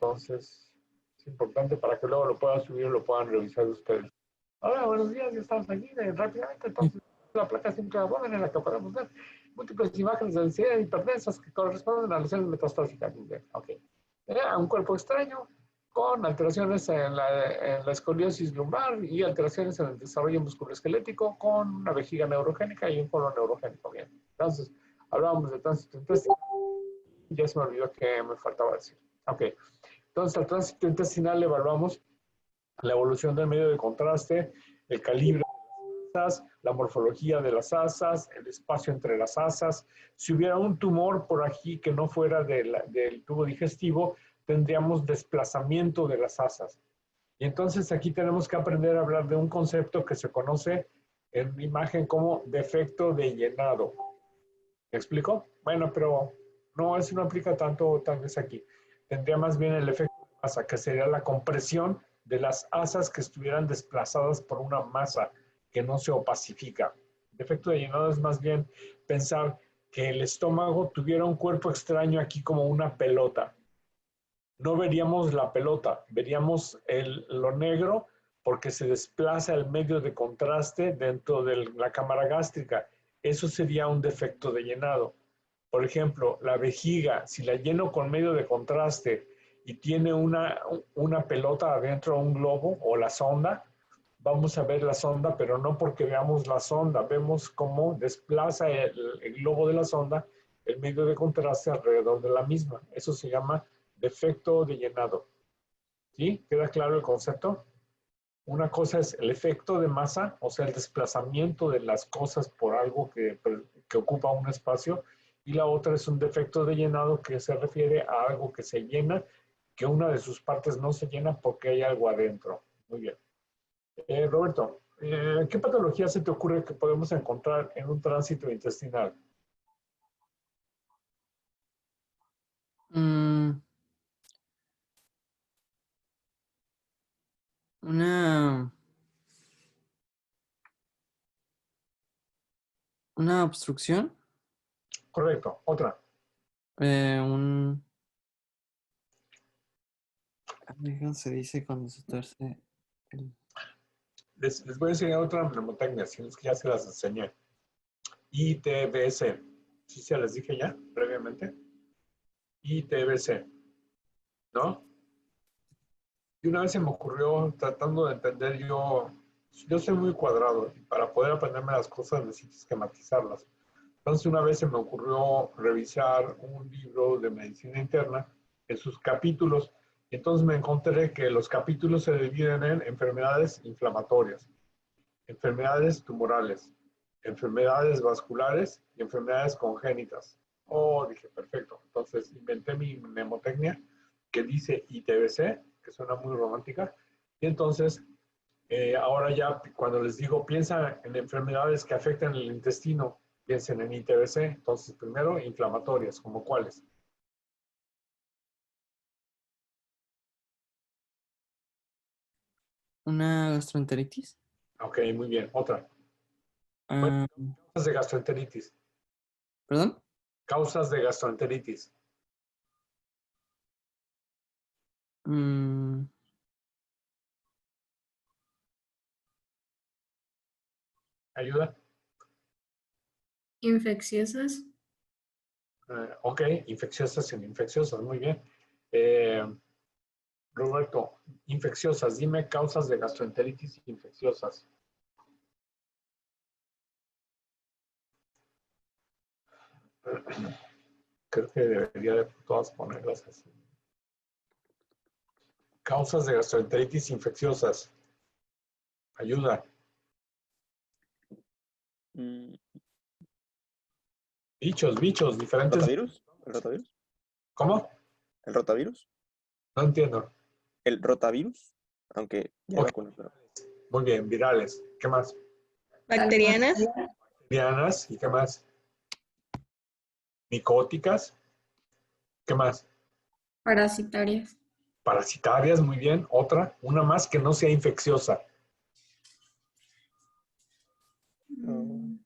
Entonces, es importante para que luego lo puedan subir o lo puedan revisar ustedes. Hola, buenos días, ya estamos aquí rápidamente. Entonces, la placa sin abdomen en la que podemos ver múltiples imágenes de densidad hipertensas que corresponden a lesiones metastásicas. Ok. A un cuerpo extraño con alteraciones en la escoliosis lumbar y alteraciones en el desarrollo musculoesquelético con una vejiga neurogénica y un colon neurogénico. Bien. Entonces, hablábamos de tránsito intestinal. Ya se me olvidó que me faltaba decir. Ok. Entonces, al tránsito intestinal evaluamos la evolución del medio de contraste, el calibre de las asas, la morfología de las asas, el espacio entre las asas. Si hubiera un tumor por aquí que no fuera del tubo digestivo, tendríamos desplazamiento de las asas. Y entonces aquí tenemos que aprender a hablar de un concepto que se conoce en imagen como defecto de llenado. ¿Me explico? Bueno, pero no, eso no aplica tanto tal vez aquí. Tendría más bien el efecto de masa, que sería la compresión de las asas que estuvieran desplazadas por una masa que no se opacifica. El defecto de llenado es más bien pensar que el estómago tuviera un cuerpo extraño aquí como una pelota. No veríamos la pelota, veríamos lo negro porque se desplaza el medio de contraste dentro de la cámara gástrica. Eso sería un defecto de llenado. Por ejemplo, la vejiga, si la lleno con medio de contraste y tiene una pelota adentro, un globo o la sonda, vamos a ver la sonda, pero no porque veamos la sonda, vemos cómo desplaza el globo de la sonda el medio de contraste alrededor de la misma. Eso se llama defecto de llenado. ¿Sí? ¿Queda claro el concepto? Una cosa es el efecto de masa, o sea, el desplazamiento de las cosas por algo que ocupa un espacio, y la otra es un defecto de llenado que se refiere a algo que se llena, que una de sus partes no se llena porque hay algo adentro. Muy bien. Roberto, ¿qué patología se te ocurre que podemos encontrar en un tránsito intestinal? Mm, una obstrucción, Correcto. Otra. un... ¿Cómo se dice cuando se tuerce el... Les voy a enseñar otra mnemotecnia, si es que ya se las enseñé. ITBC. ¿Sí se las dije ya previamente? ITBC, ¿no? Y una vez se me ocurrió, tratando de entender, yo soy muy cuadrado y para poder aprenderme las cosas necesito esquematizarlas. Entonces una vez se me ocurrió revisar un libro de medicina interna en sus capítulos. Entonces me encontré que los capítulos se dividen en enfermedades inflamatorias, enfermedades tumorales, enfermedades vasculares y enfermedades congénitas. Oh, dije, perfecto. Entonces inventé mi mnemotecnia que dice ITBC, que suena muy romántica. Y entonces, ahora ya cuando les digo, piensa en enfermedades que afectan el intestino, piensen en ITBC. Entonces, primero, inflamatorias, ¿como cuáles? una gastroenteritis? Ok, muy bien. Otra. Bueno, Ah, causas de gastroenteritis. ¿perdón? Causas de gastroenteritis. Mm, ¿Ayuda? Infecciosas. Ok, infecciosas sin infecciosas, muy bien. Roberto, infecciosas, dime causas de gastroenteritis infecciosas. Creo que debería de todas ponerlas así. Causas de gastroenteritis infecciosas. Ayuda. Mm, Bichos, ¿El diferentes. rotavirus? ¿El rotavirus? ¿Cómo? ¿El rotavirus? No entiendo. ¿El rotavirus? Aunque ya hay Ok, vacunas, pero... muy bien, virales. ¿Qué más? Bacterianas. Bacterianas. ¿Y qué más? Micóticas. ¿Qué más? Parasitarias. Parasitarias, muy bien. Otra, una más que no sea infecciosa. Mm,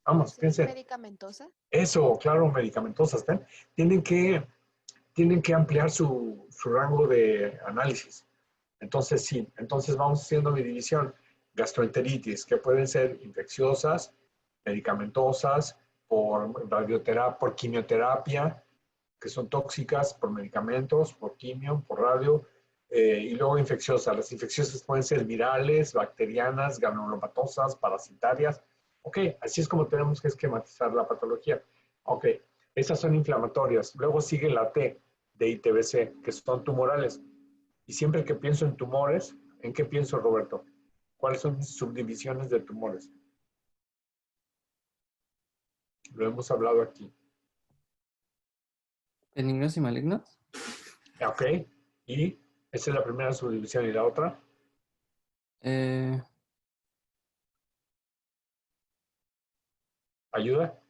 Vamos, ¿Es piensen. medicamentosa? Eso, claro, medicamentosas. ¿ven? Tienen que tienen que ampliar su rango de análisis. Entonces, sí, entonces vamos haciendo mi división. Gastroenteritis, que pueden ser infecciosas, medicamentosas, por radioterapia, por quimioterapia, que son tóxicas, por medicamentos, por quimio, por radio, y luego infecciosas. Las infecciosas pueden ser virales, bacterianas, granulopatosas, parasitarias. Ok, así es como tenemos que esquematizar la patología. Ok, esas son inflamatorias. Luego sigue la T de ITBC, que son tumorales. Y siempre que pienso en tumores, ¿en qué pienso, Roberto? ¿Cuáles son mis subdivisiones de tumores? Lo hemos hablado aquí. ¿Benignos y malignos? Ok, y esa es la primera subdivisión. ¿Y la otra? Eh, ¿Ayuda?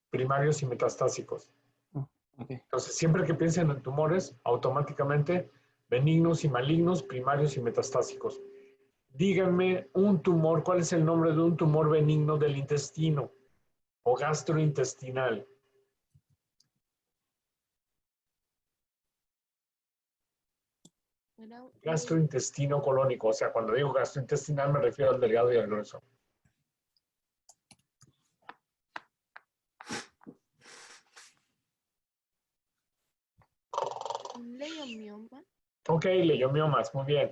Primarios y metastásicos. oh, ok. Entonces, siempre que piensen en tumores, automáticamente benignos y malignos, primarios y metastásicos. Díganme un tumor, ¿cuál es el nombre de un tumor benigno del intestino o gastrointestinal? Gastrointestino colónico, o sea, cuando digo gastrointestinal me refiero al delgado y al grueso. Leiomioma. Ok, leiomiomas, muy bien.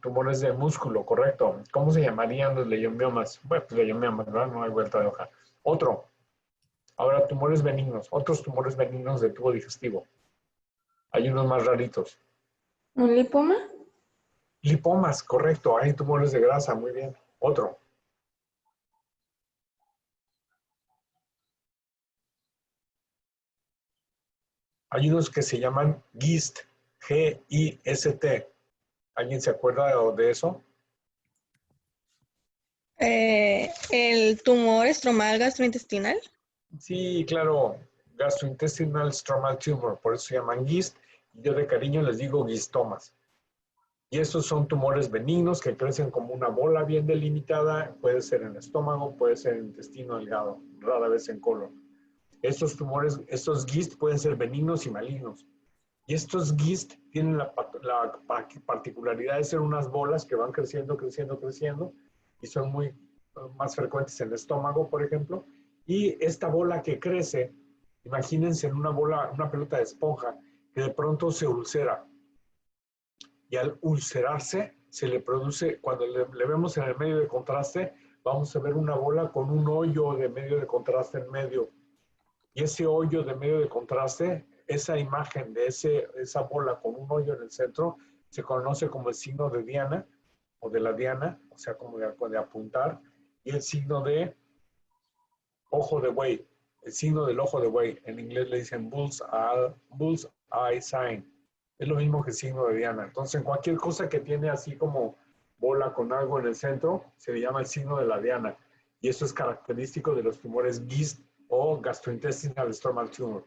Tumores del músculo, correcto. ¿Cómo se llamarían los leiomiomas? Bueno, pues leiomiomas, ¿verdad? No hay vuelta de hoja. Otro. Ahora, tumores benignos. Otros tumores benignos del tubo digestivo. Hay unos más raritos. ¿Un lipoma? Lipomas, correcto. Hay tumores de grasa, muy bien. Otro. Hay unos que se llaman GIST, G-I-S-T. ¿Alguien se acuerda de eso? El tumor estromal gastrointestinal. Sí, claro. Gastrointestinal stromal tumor, por eso se llaman GIST. Y yo de cariño les digo gistomas. Y estos son tumores benignos que crecen como una bola bien delimitada. Puede ser en el estómago, puede ser en el intestino delgado, rara vez en colon. Estos tumores, estos GIST pueden ser benignos y malignos. Y estos GIST tienen la particularidad de ser unas bolas que van creciendo, creciendo, creciendo, y son muy más frecuentes en el estómago, por ejemplo. Y esta bola que crece, imagínense en una bola, una pelota de esponja, que de pronto se ulcera. Y al ulcerarse, se le produce, cuando le vemos en el medio de contraste, vamos a ver una bola con un hoyo de medio de contraste en medio. Y ese hoyo de medio de contraste, esa imagen de esa bola con un hoyo en el centro, se conoce como el signo de Diana o de la Diana, o sea, como de apuntar, y el signo de ojo de buey, el signo del ojo de buey. En inglés le dicen bull's eye sign. Es lo mismo que el signo de Diana. Entonces, en cualquier cosa que tiene así como bola con algo en el centro, se le llama el signo de la Diana. Y eso es característico de los tumores GIST o gastrointestinal stromal tumor.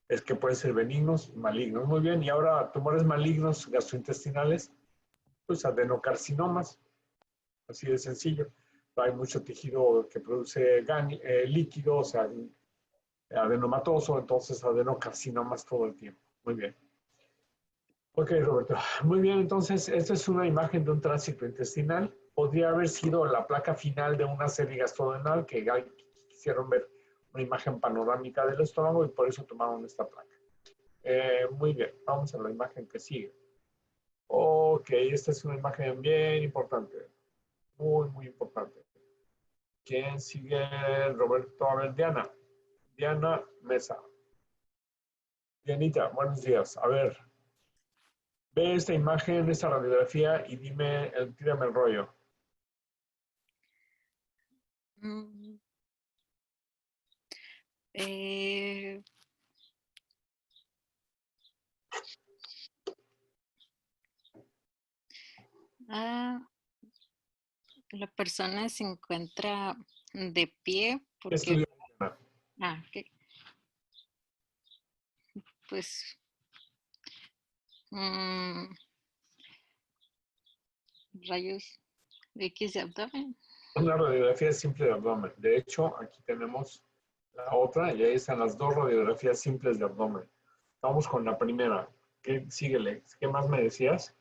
Es que pueden ser benignos y malignos. Muy bien, y ahora tumores malignos gastrointestinales, pues adenocarcinomas, así de sencillo. Hay mucho tejido que produce líquido, o sea, adenomatoso, entonces adenocarcinomas todo el tiempo. Muy bien. Ok, Roberto. Muy bien, entonces, esta es una imagen de un tránsito intestinal. Podría haber sido la placa final de una serie gastrodenal que quisieron ver una imagen panorámica del estómago y por eso tomaron esta placa. Muy bien, vamos a la imagen que sigue. Ok, esta es una imagen bien importante. Muy, muy importante. ¿Quién sigue, Roberto? A ver, Diana. Diana Mesa. Dianita, buenos días. A ver, ve esta imagen, esta radiografía y dime, tírame el rollo. Mm, eh, ah, la persona se encuentra de pie ¿Qué porque, estudió Diana? ok, pues, mm, rayos, X de abdomen. Una radiografía simple de abdomen. De hecho, aquí tenemos la otra y ahí están las dos radiografías simples de abdomen. Vamos con la primera. ¿Qué síguele? ¿Qué más me decías?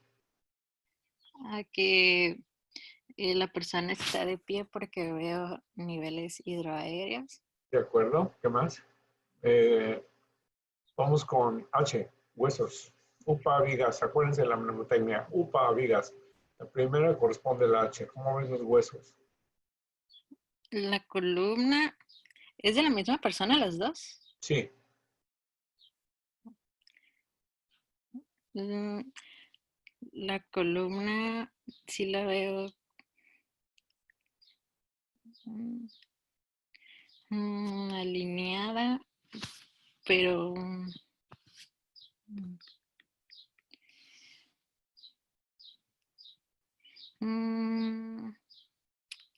Que la persona está de pie porque veo niveles hidroaéreos. De acuerdo. ¿Qué más? Vamos con H, huesos. UPA, vigas. Acuérdense de la mnemotecnia. UPA, vigas. La primera corresponde a la H. ¿Cómo ves los huesos? La columna, ¿es de la misma persona las dos? Sí. La columna sí la veo alineada, pero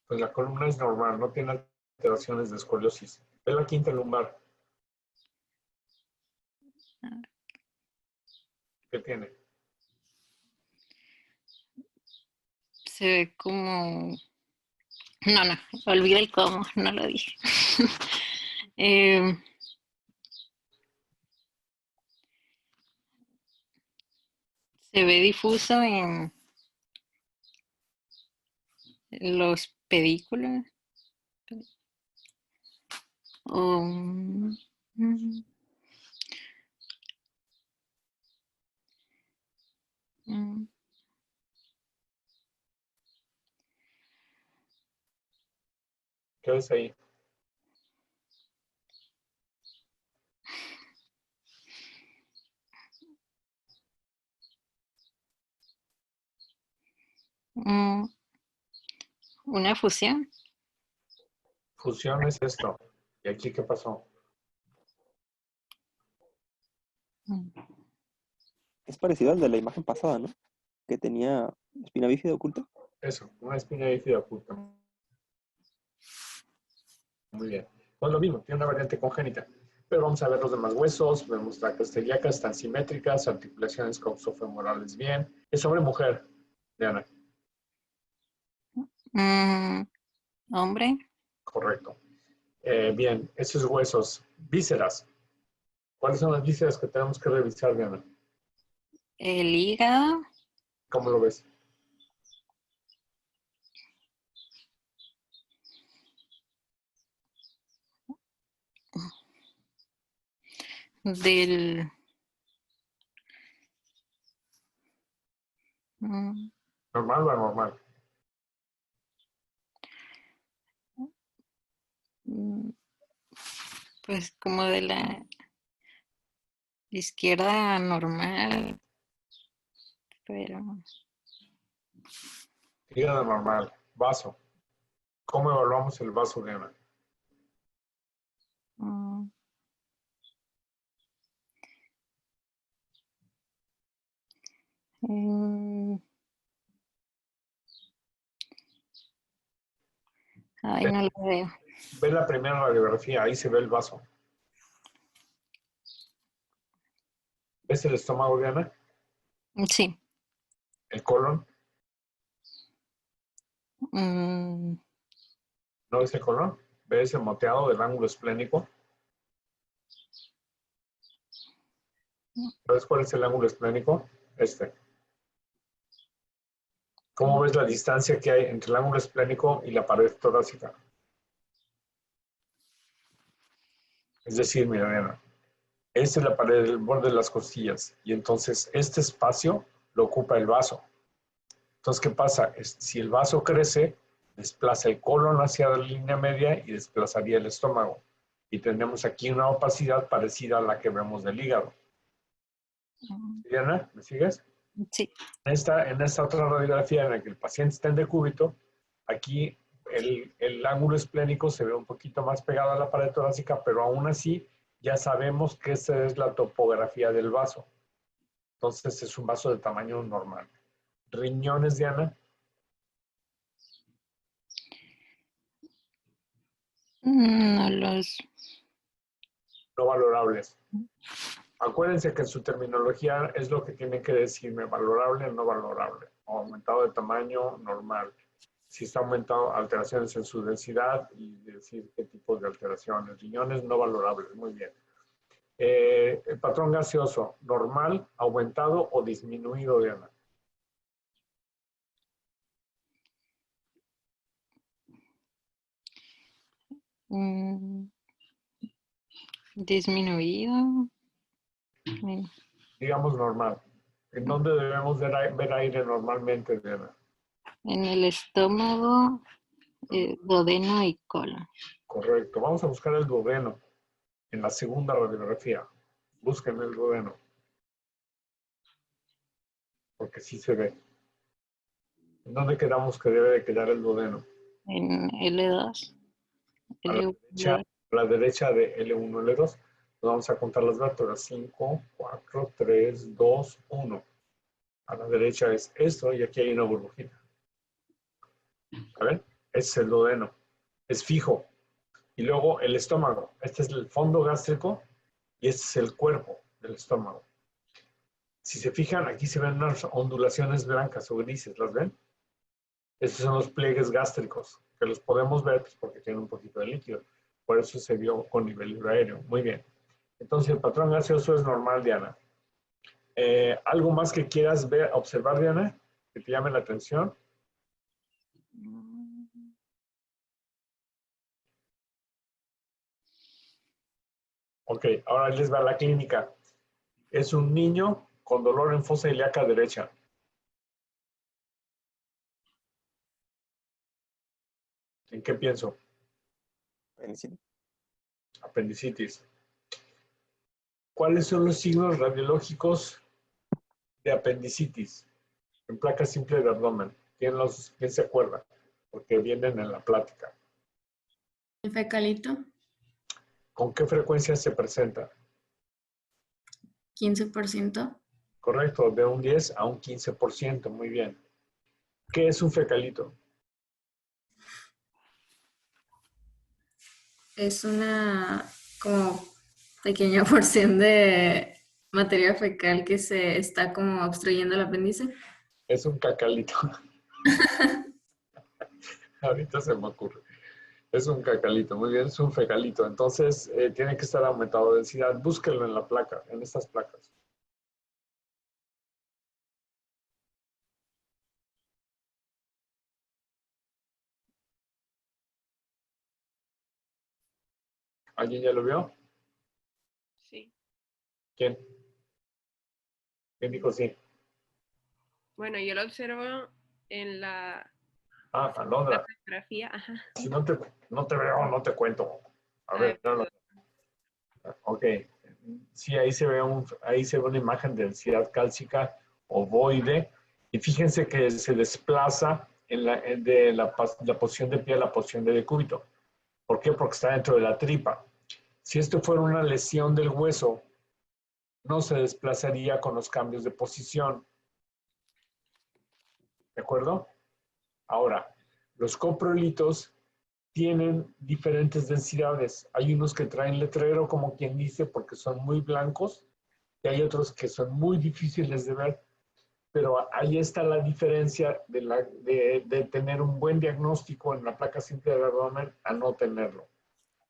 Pues la columna es normal, no tiene alteraciones de escoliosis. Ve la quinta lumbar. ¿Qué tiene? se ve como... No, olvida el cómo, no lo dije. Se ve difuso en los pedículos. ¿Qué ves ahí? Una fusión. Fusión es esto. ¿Y aquí qué pasó? Es parecido al de la imagen pasada, ¿no? Que tenía espina bífida oculta. Eso, una espina bífida oculta. Muy bien. Pues lo mismo, tiene una variante congénita. Pero vamos a ver los demás huesos. Vemos tracas celíacas, están simétricas, articulaciones coxofemorales bien. Es hombre o mujer, Diana. Hombre. Correcto. Bien, esos huesos. Vísceras. ¿Cuáles son las vísceras que tenemos que revisar, Diana? El hígado. ¿Cómo lo ves? Del... ¿Normal o anormal? Pues como de la izquierda normal, pero... Hígado normal. Vaso. ¿Cómo evaluamos el vaso, Diana? Ay, no lo veo. Ve la primera radiografía, ahí se ve el vaso. ¿Ves el estómago, Diana? Sí. ¿El colon? Mm, ¿No ves el colon? ¿Ves el moteado del ángulo esplénico? ¿Sabes cuál es el ángulo esplénico? Este. ¿Cómo ves la distancia que hay entre el ángulo esplénico y la pared torácica? Es decir, mira, Diana, esta es la pared del borde de las costillas y entonces este espacio lo ocupa el vaso. Entonces, ¿qué pasa? Si el vaso crece, desplaza el colon hacia la línea media y desplazaría el estómago. Y tenemos aquí una opacidad parecida a la que vemos del hígado. Diana, ¿me sigues? sí. En esta otra radiografía en la que el paciente está en decúbito, aquí el ángulo esplénico se ve un poquito más pegado a la pared torácica, pero aún así ya sabemos que esa es la topografía del vaso. Entonces es un vaso de tamaño normal. Riñones, Diana. No los... No valorables. Acuérdense que su terminología es lo que tiene que decirme, valorable o no valorable, o aumentado de tamaño, normal. si está aumentando alteraciones en su densidad y decir qué tipo de alteraciones. Riñones no valorables, muy bien. El patrón gaseoso, normal, aumentado o disminuido, Diana. Disminuido. Digamos normal. ¿En dónde debemos ver aire normalmente, Diana? En el estómago, duodeno y colon. Correcto. Vamos a buscar el duodeno en la segunda radiografía. Busquen el duodeno. Porque sí se ve. ¿En dónde quedamos que debe de quedar el duodeno? En L2. A la derecha de L1, L2. Nos vamos a contar las vértebras. 5, 4, 3, 2, 1. A la derecha es esto y aquí hay una burbujita. ¿A ver? Ese es el duodeno. Es fijo. Y luego el estómago. Este es el fondo gástrico y este es el cuerpo del estómago. Si se fijan, aquí se ven unas ondulaciones blancas o grises. ¿Las ven? Estos son los pliegues gástricos, que los podemos ver pues, porque tienen un poquito de líquido. Por eso se vio con nivel aéreo. Muy bien. Entonces, el patrón gaseoso es normal, Diana. ¿Algo más que quieras ver, observar, Diana? Que te llame la atención. Ok, ahora les va la clínica. Es un niño con dolor en fosa ilíaca derecha. ¿En qué pienso? Apendicitis. Apendicitis. ¿Cuáles son los signos radiológicos de apendicitis? En placa simple de abdomen. ¿Quién se acuerda? Porque vienen en la plática. El fecalito, ¿Con qué frecuencia se presenta? 15%. Correcto, de un 10 a un 15%. Muy bien. ¿Qué es un fecalito? Es una como pequeña porción de materia fecal que se está como obstruyendo el apéndice. Es un cacalito. Ahorita se me ocurre. Es un cacalito, muy bien, es un fecalito. Entonces, tiene que estar aumentado de densidad. Búsquenlo en la placa, en estas placas. ¿Alguien ya lo vio? Sí. ¿Quién? ¿Quién dijo sí? Bueno, yo lo observo en la Alondra. fotografía. Ajá. Si no te veo, no te cuento. A ver, Perdón. ok. Sí, ahí se ve una imagen de densidad cálcica ovoide. Y fíjense que se desplaza de la posición de pie a la posición de decúbito. ¿Por qué? Porque está dentro de la tripa. Si esto fuera una lesión del hueso, no se desplazaría con los cambios de posición. ¿De acuerdo? Ahora, los coprolitos tienen diferentes densidades. Hay unos que traen letrero, como quien dice, porque son muy blancos, y hay otros que son muy difíciles de ver, pero ahí está la diferencia de tener un buen diagnóstico en la placa simple del abdomen a no tenerlo.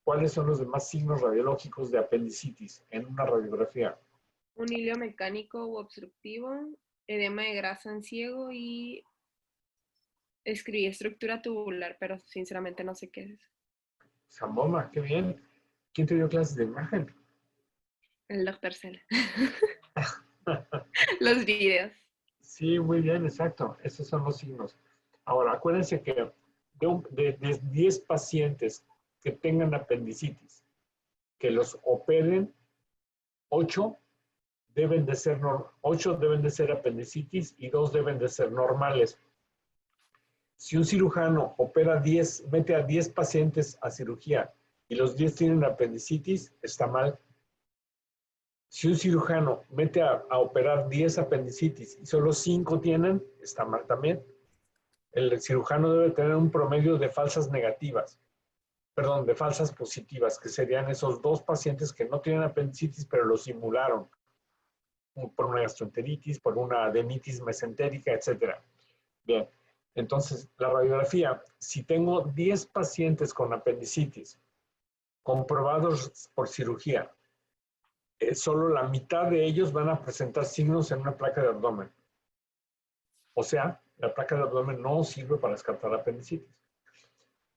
¿Cuáles son los demás signos radiológicos de apendicitis en una radiografía? Un hilo mecánico u obstructivo, edema de grasa en ciego y escribí estructura tubular, pero sinceramente no sé qué es. Zamboma, qué bien. ¿Quién te dio clases de imagen? El doctor Cela. Los videos. Sí, muy bien, exacto. Esos son los signos. Ahora, acuérdense que de 10 pacientes que tengan apendicitis, que los operen, 8 deben de ser apendicitis y 2 deben de ser normales. Si un cirujano mete a 10 pacientes a cirugía y los 10 tienen apendicitis, está mal. Si un cirujano mete a operar 10 apendicitis y solo 5 tienen, está mal también. El cirujano debe tener un promedio de falsas negativas, de falsas positivas, que serían esos 2 pacientes que no tienen apendicitis, pero lo simularon por una gastroenteritis, por una adenitis mesentérica, etc. Bien, Entonces, la radiografía, si tengo 10 pacientes con apendicitis comprobados por cirugía, solo la mitad de ellos van a presentar signos en una placa de abdomen. O sea, la placa de abdomen no sirve para descartar apendicitis.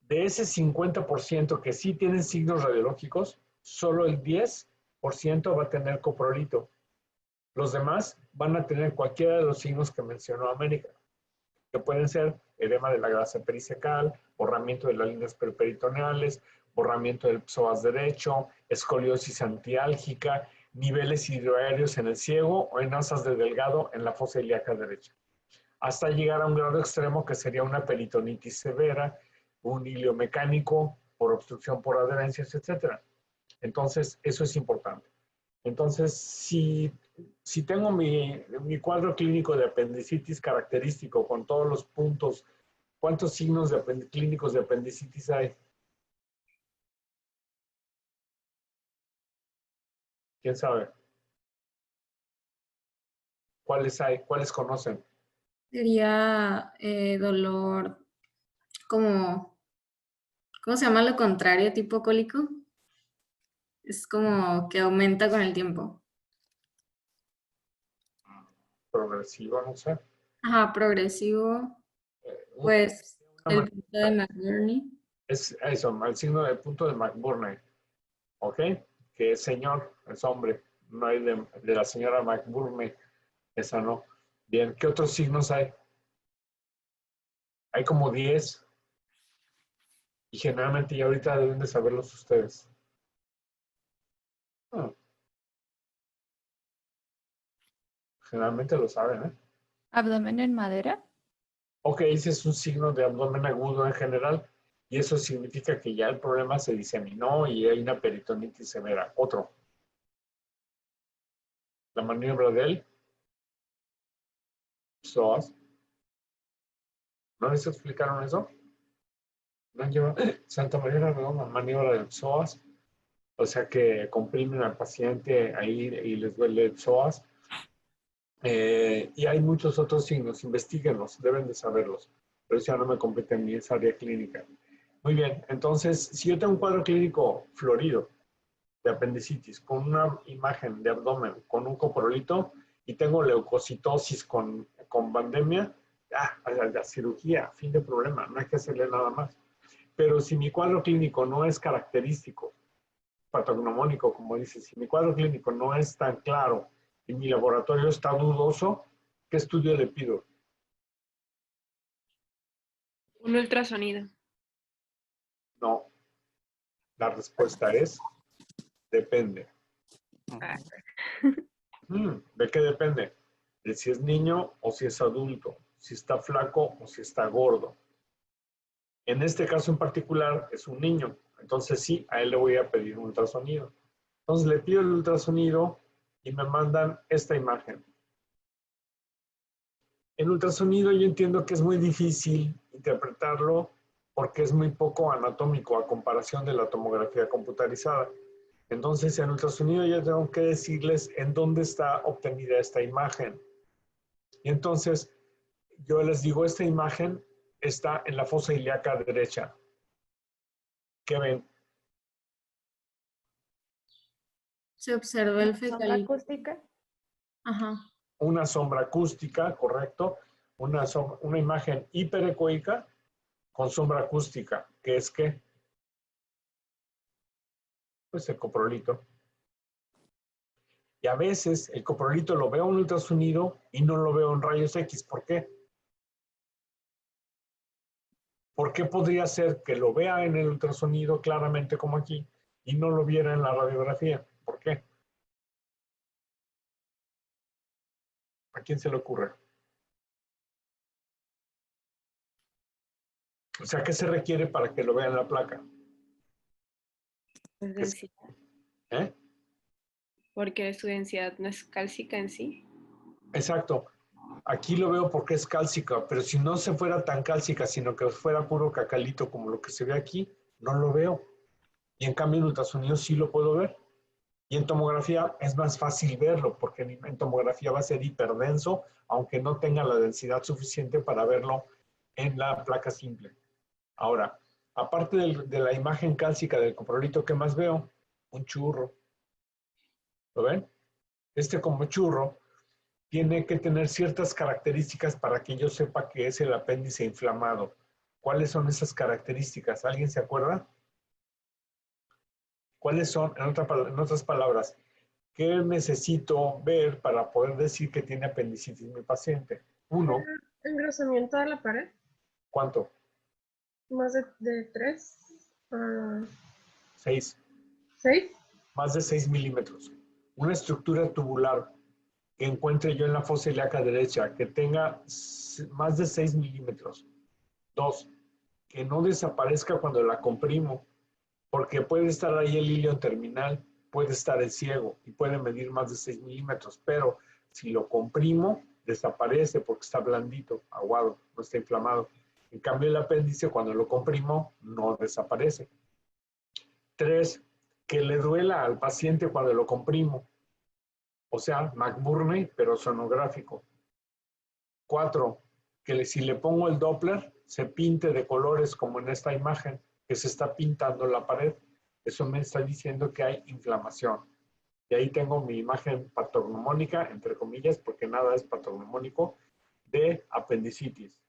De ese 50% que sí tienen signos radiológicos, solo el 10% va a tener coprolito. Los demás van a tener cualquiera de los signos que mencionó América, que pueden ser edema de la grasa pericecal, borramiento de las líneas peritoneales, borramiento del psoas derecho, escoliosis antiálgica, niveles hidroaéreos en el ciego o en asas de delgado en la fosa ilíaca derecha. Hasta llegar a un grado extremo que sería una peritonitis severa, un hilio mecánico por obstrucción por adherencias, etc. Entonces, eso es importante. Entonces, si tengo mi cuadro clínico de apendicitis característico con todos los puntos, ¿cuántos signos clínicos de apendicitis hay? ¿Quién sabe? ¿Cuáles hay? ¿Cuáles conocen? Sería dolor como, ¿cómo se llama lo contrario? ¿Tipo cólico? Es como que aumenta con el tiempo. Progresivo, no sé. Ajá, progresivo. Pues el punto de McBurney. Es eso, el signo del punto de McBurney. ¿Ok? Que es señor, es hombre. No hay de la señora McBurney. Esa no. Bien, ¿qué otros signos hay? Hay como 10. Y generalmente ya ahorita deben de saberlos ustedes. Generalmente lo saben, ¿eh? ¿Abdomen en madera? Ok, ese es un signo de abdomen agudo en general. Y eso significa que ya el problema se diseminó y hay una peritonitis severa. Otro. La maniobra del psoas. ¿No les explicaron eso? ¿No han llevado Santa María la Redonda, maniobra del psoas? O sea que comprimen al paciente ahí y les duele el psoas. Y hay muchos otros signos, investiguenlos, deben de saberlos. Pero eso ya no me compete en mi esa área clínica. Muy bien, entonces, si yo tengo un cuadro clínico florido de apendicitis, con una imagen de abdomen, con un coprolito, y tengo leucocitosis con pandemia, la cirugía, fin de problema, no hay que hacerle nada más. Pero si mi cuadro clínico no es característico, patognomónico, como dice, si mi cuadro clínico no es tan claro y mi laboratorio está dudoso, ¿qué estudio le pido? Un ultrasonido. No. La respuesta es, depende. ¿De qué depende? De si es niño o si es adulto, si está flaco o si está gordo. En este caso en particular es un niño, entonces sí, a él le voy a pedir un ultrasonido. Entonces le pido el ultrasonido y me mandan esta imagen. El ultrasonido yo entiendo que es muy difícil interpretarlo porque es muy poco anatómico a comparación de la tomografía computarizada. Entonces, en ultrasonido ya tengo que decirles en dónde está obtenida esta imagen. Y entonces, yo les digo, esta imagen está en la fosa ilíaca derecha. ¿Qué ven? Se observa el ¿Sombra fecal. acústica? Ajá. Una sombra acústica, correcto. Una imagen hiperecoica con sombra acústica, que es ¿qué? Pues el coprolito. Y a veces el coprolito lo veo en ultrasonido y no lo veo en rayos X. ¿Por qué? ¿Por qué podría ser que lo vea en el ultrasonido claramente como aquí y no lo viera en la radiografía? ¿Por qué? ¿A quién se le ocurre? O sea, ¿qué se requiere para que lo vea en la placa? Pues densidad. ¿Eh? Porque su densidad no es cálcica en sí. Exacto. Aquí lo veo porque es cálcica, pero si no se fuera tan cálcica, sino que fuera puro cacalito como lo que se ve aquí, no lo veo. Y en cambio en ultrasonido sí lo puedo ver. Y en tomografía es más fácil verlo, porque en tomografía va a ser hiperdenso, aunque no tenga la densidad suficiente para verlo en la placa simple. Ahora, aparte de la imagen cálcica del coprolito, ¿qué más veo? Un churro. ¿Lo ven? Este como churro tiene que tener ciertas características para que yo sepa que es el apéndice inflamado. ¿Cuáles son esas características? ¿Alguien se acuerda? ¿Cuáles son, en otras palabras, qué necesito ver para poder decir que tiene apendicitis mi paciente? Uno, Engrosamiento de la pared, ¿cuánto? más de 3 a 6. 6. Más de 6 milímetros. Una estructura tubular que encuentre yo en la fosa ilíaca derecha que tenga más de 6 milímetros. 2, que no desaparezca cuando la comprimo, porque puede estar ahí el ilion terminal, puede estar el ciego y puede medir más de 6 milímetros, pero si lo comprimo, desaparece porque está blandito, aguado, no está inflamado. En cambio, el apéndice, cuando lo comprimo, no desaparece. 3, que le duela al paciente cuando lo comprimo. O sea, McBurney, pero sonográfico. 4, que si le pongo el Doppler, se pinte de colores como en esta imagen, que se está pintando la pared. Eso me está diciendo que hay inflamación. Y ahí tengo mi imagen patognomónica, entre comillas, porque nada es patognomónico, de apendicitis.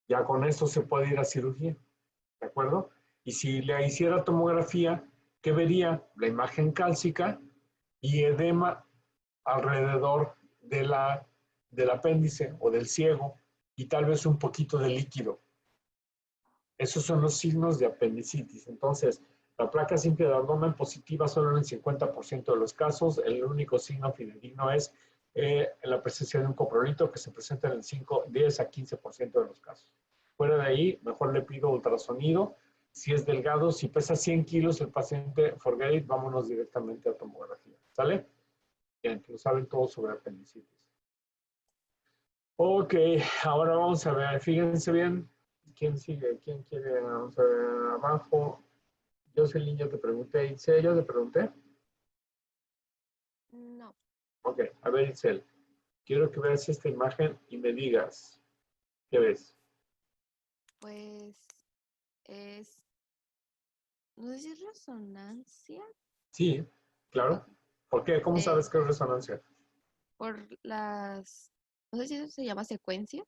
Ya con eso se puede ir a cirugía, ¿de acuerdo? Y si le hiciera tomografía, ¿qué vería? La imagen cálcica y edema alrededor del apéndice o del ciego y tal vez un poquito de líquido. Esos son los signos de apendicitis. Entonces, la placa simple de abdomen positiva solo en el 50% de los casos. El único signo fidedigno es la presencia de un coprolito que se presenta en el 10 a 15% de los casos. Fuera de ahí, mejor le pido ultrasonido. Si es delgado, si pesa 100 kilos el paciente, forget it, vámonos directamente a tomografía. ¿Sale? Bien, lo saben todos sobre apendicitis. Ok, ahora vamos a ver, fíjense bien. ¿Quién sigue? ¿Quién quiere? Vamos a ver abajo. Jocelyn, yo te pregunté. Itzel, yo te pregunté. No. Ok, a ver, Itzel. Quiero que veas esta imagen y me digas. ¿Qué ves? Pues es, no sé si es resonancia Sí, claro. ¿Por qué? ¿Cómo sabes que es resonancia? por las, no sé si eso se llama secuencia,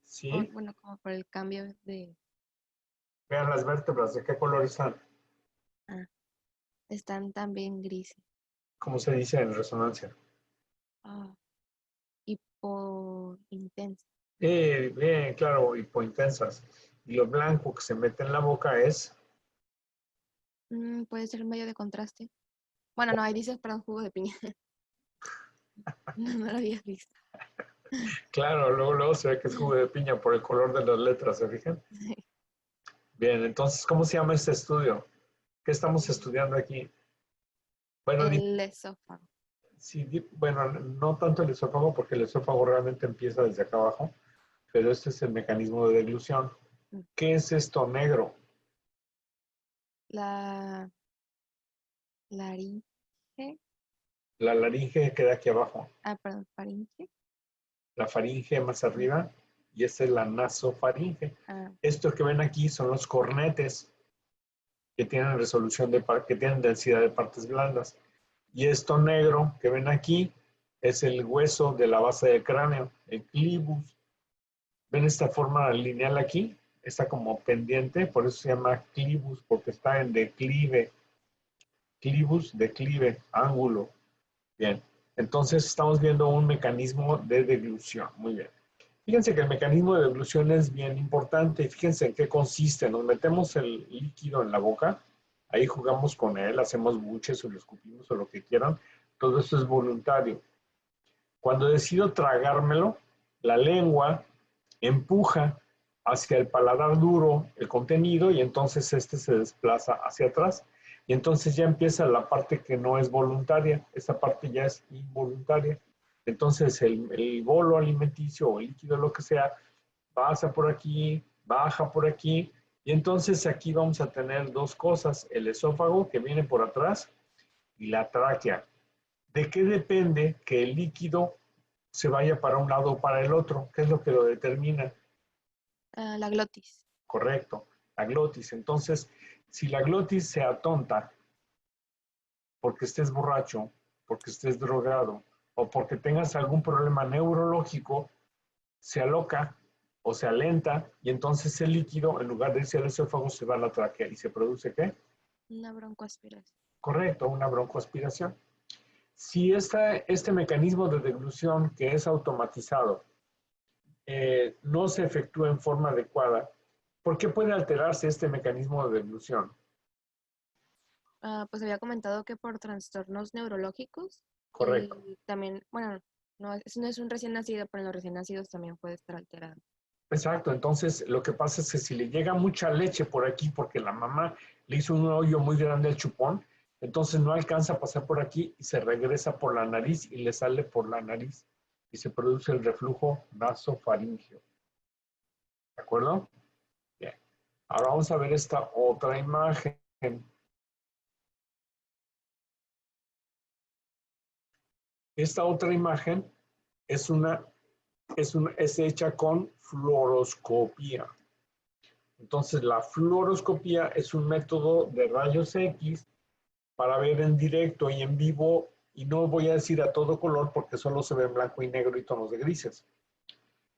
Sí. bueno, como por el cambio de, Vean las vértebras, ¿de qué color están? están también grises. ¿Cómo se dice en resonancia? Hipointensa. Bien, claro, hipointensas. Y lo blanco que se mete en la boca es... Puede ser medio de contraste. Bueno, no, ahí dice, perdón, jugo de piña. No lo había visto. Claro, luego se ve que es jugo de piña por el color de las letras, ¿se fijan? Sí. Bien, entonces, ¿cómo se llama este estudio? ¿Qué estamos estudiando aquí? Bueno, El esófago. sí, bueno, no tanto el esófago, porque el esófago realmente empieza desde acá abajo, pero este es el mecanismo de deglución. ¿Qué es esto negro? La laringe. La laringe queda aquí abajo, Perdón, faringe. la faringe más arriba, y esta es la nasofaringe. Esto que ven aquí son los cornetes que tienen resolución que tienen densidad de partes blandas. Y esto negro que ven aquí es el hueso de la base del cráneo, el clivus. ¿Ven esta forma lineal aquí? Está como pendiente, por eso se llama clivus, porque está en declive. Clivus, declive, ángulo. Bien, entonces estamos viendo un mecanismo de deglución. Muy bien. Fíjense que el mecanismo de deglución es bien importante. Fíjense en qué consiste. Nos metemos el líquido en la boca, ahí jugamos con él, hacemos buches o lo escupimos o lo que quieran. Todo eso es voluntario. Cuando decido tragármelo, la lengua empuja hacia el paladar duro el contenido y entonces este se desplaza hacia atrás. Y entonces ya empieza la parte que no es voluntaria. Esta parte ya es involuntaria. Entonces el bolo alimenticio o el líquido, lo que sea, pasa por aquí, baja por aquí. Y entonces aquí vamos a tener dos cosas. El esófago que viene por atrás y la tráquea. ¿De qué depende que el líquido se vaya para un lado o para el otro. ¿Qué es lo que lo determina? La glotis. Correcto, la glotis. Entonces, si la glotis se atonta porque estés borracho, porque estés drogado o porque tengas algún problema neurológico, se aloca o se alenta y entonces el líquido, en lugar de irse al esófago, se va a la tráquea y se produce ¿qué? Una broncoaspiración. Correcto, una broncoaspiración. Si este mecanismo de deglución que es automatizado no se efectúa en forma adecuada, ¿por qué puede alterarse este mecanismo de deglución? Pues había comentado que por trastornos neurológicos Correcto. y también, bueno, no es un recién nacido, pero en los recién nacidos también puede estar alterado. Exacto, entonces lo que pasa es que si le llega mucha leche por aquí porque la mamá le hizo un hoyo muy grande al chupón, entonces no alcanza a pasar por aquí y se regresa por la nariz y le sale por la nariz y se produce el reflujo nasofaríngeo. ¿De acuerdo? Bien. Ahora vamos a ver esta otra imagen. Esta otra imagen es hecha con fluoroscopía. Entonces, la fluoroscopía es un método de rayos X para ver en directo y en vivo, y no voy a decir a todo color porque solo se ve en blanco y negro y tonos de grises.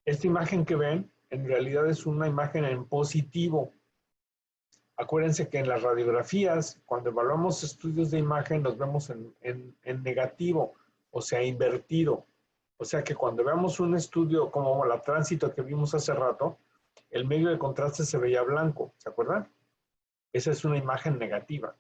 Esta imagen que ven, en realidad es una imagen en positivo. Acuérdense que en las radiografías, cuando evaluamos estudios de imagen, los vemos en negativo, o sea, invertido. O sea que cuando veamos un estudio como la tránsito que vimos hace rato, el medio de contraste se veía blanco, ¿se acuerdan? Esa es una imagen negativa.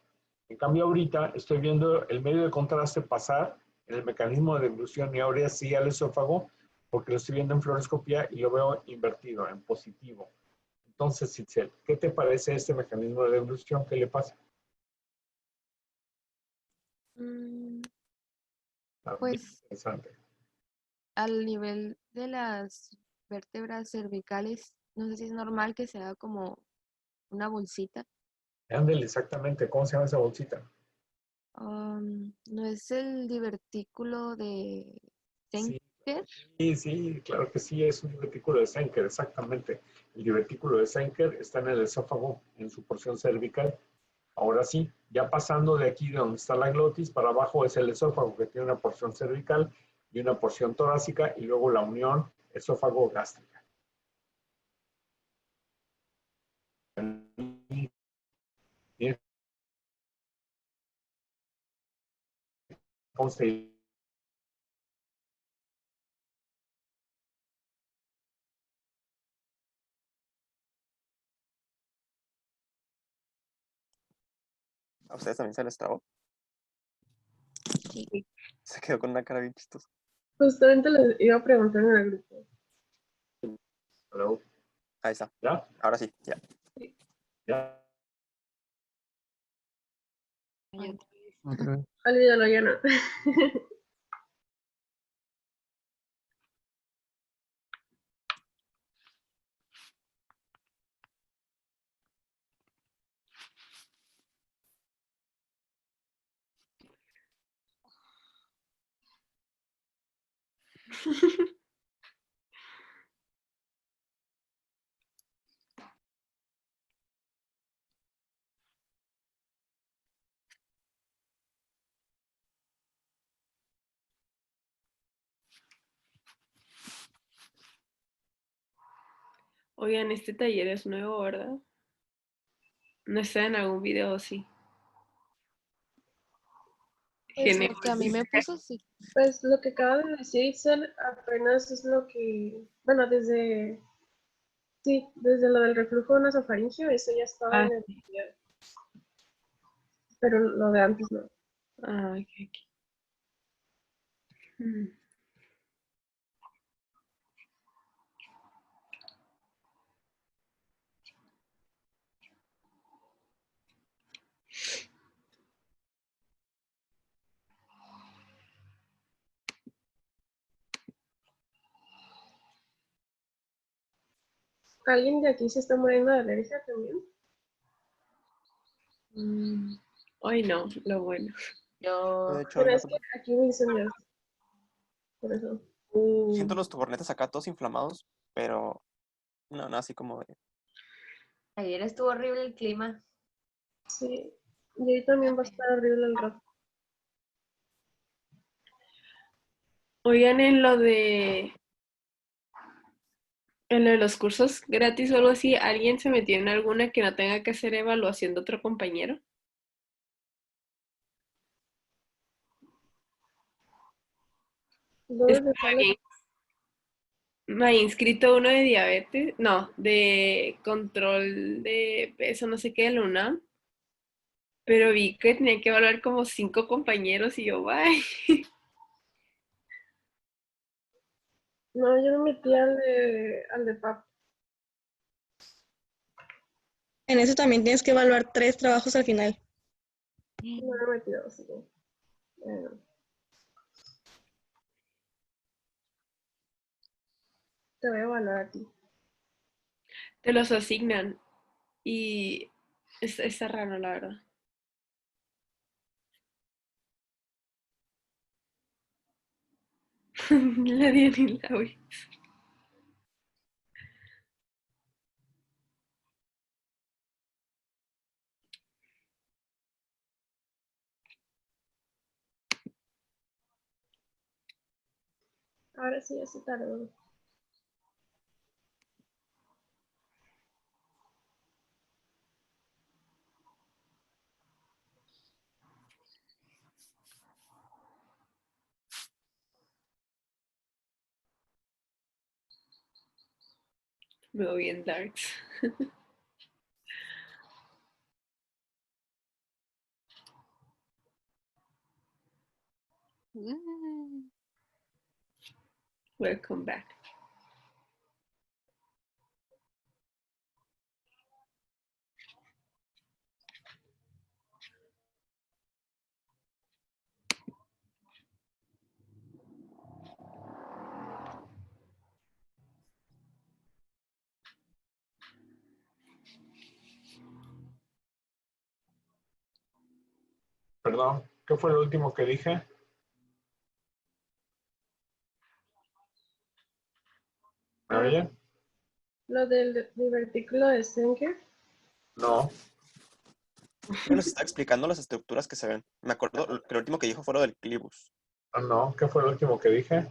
En cambio, ahorita estoy viendo el medio de contraste pasar en el mecanismo de deglución y ahora sí al esófago, porque lo estoy viendo en fluoroscopía y lo veo invertido, en positivo. Entonces, Itzel, ¿qué te parece este mecanismo de deglución? ¿Qué le pasa? Bien Pues interesante. al nivel de las vértebras cervicales, no sé si es normal que sea como una bolsita. Ándale, exactamente. ¿Cómo se llama esa bolsita? ¿No es el divertículo de Sí, Zenker? sí, claro que sí, es un divertículo de Zenker, exactamente. El divertículo de Zenker está en el esófago, en su porción cervical. Ahora sí, ya pasando de aquí de donde está la glotis, para abajo es el esófago, que tiene una porción cervical y una porción torácica, y luego la unión esófago-gástrica. Entonces, ¿A ustedes también se les trabó? Sí. Se quedó con una cara bien chistosa. Justamente les iba a preguntar en el grupo. hello, Ahí está. ¿ya? Ahora sí, ya. ¿Ya? Otra vez. Olvídalo, ya no. Oigan, este taller es nuevo, ¿verdad? No está en algún video, sí. Pues Genial. lo que a mí me puso, sí. Pues lo que acaba de decir Itzel apenas es lo que, bueno, desde lo del reflujo nasofaríngeo, eso ya estaba Ah, en el video, pero lo de antes no. ok, ok. ¿Alguien de aquí se está muriendo de alergia también? Hoy no, lo bueno. Yo, De hecho, Pero no es que aquí me dicen Dios, por eso. Siento los tornetes acá todos inflamados, pero no, así como de... Ayer estuvo horrible el clima. Sí, y hoy también va a estar horrible el rato. Oigan, en lo de los cursos gratis o algo así, ¿alguien se metió en alguna que no tenga que hacer evaluación de otro compañero? ¿Dónde Es te que sale? me había inscrito uno de diabetes, no, de control de peso, no sé qué, de la UNAM, pero vi que tenía que evaluar como 5 compañeros y yo, bye. No, yo me metí al de PAP. En eso también tienes que evaluar 3 trabajos al final. No me he metido, así que, bueno. Te voy a evaluar a ti. Te los asignan y está raro, la verdad. La Diana y la Wii. Ahora sí, ya se tardó. Me voy en darks. Welcome back. Perdón, ¿qué fue lo último que dije? ¿Me oyen? Lo del divertículo de Sanger. No. Yo nos está explicando las estructuras que se ven. Me acuerdo que lo último que dijo fue lo del clivus. No, ¿qué fue lo último que dije?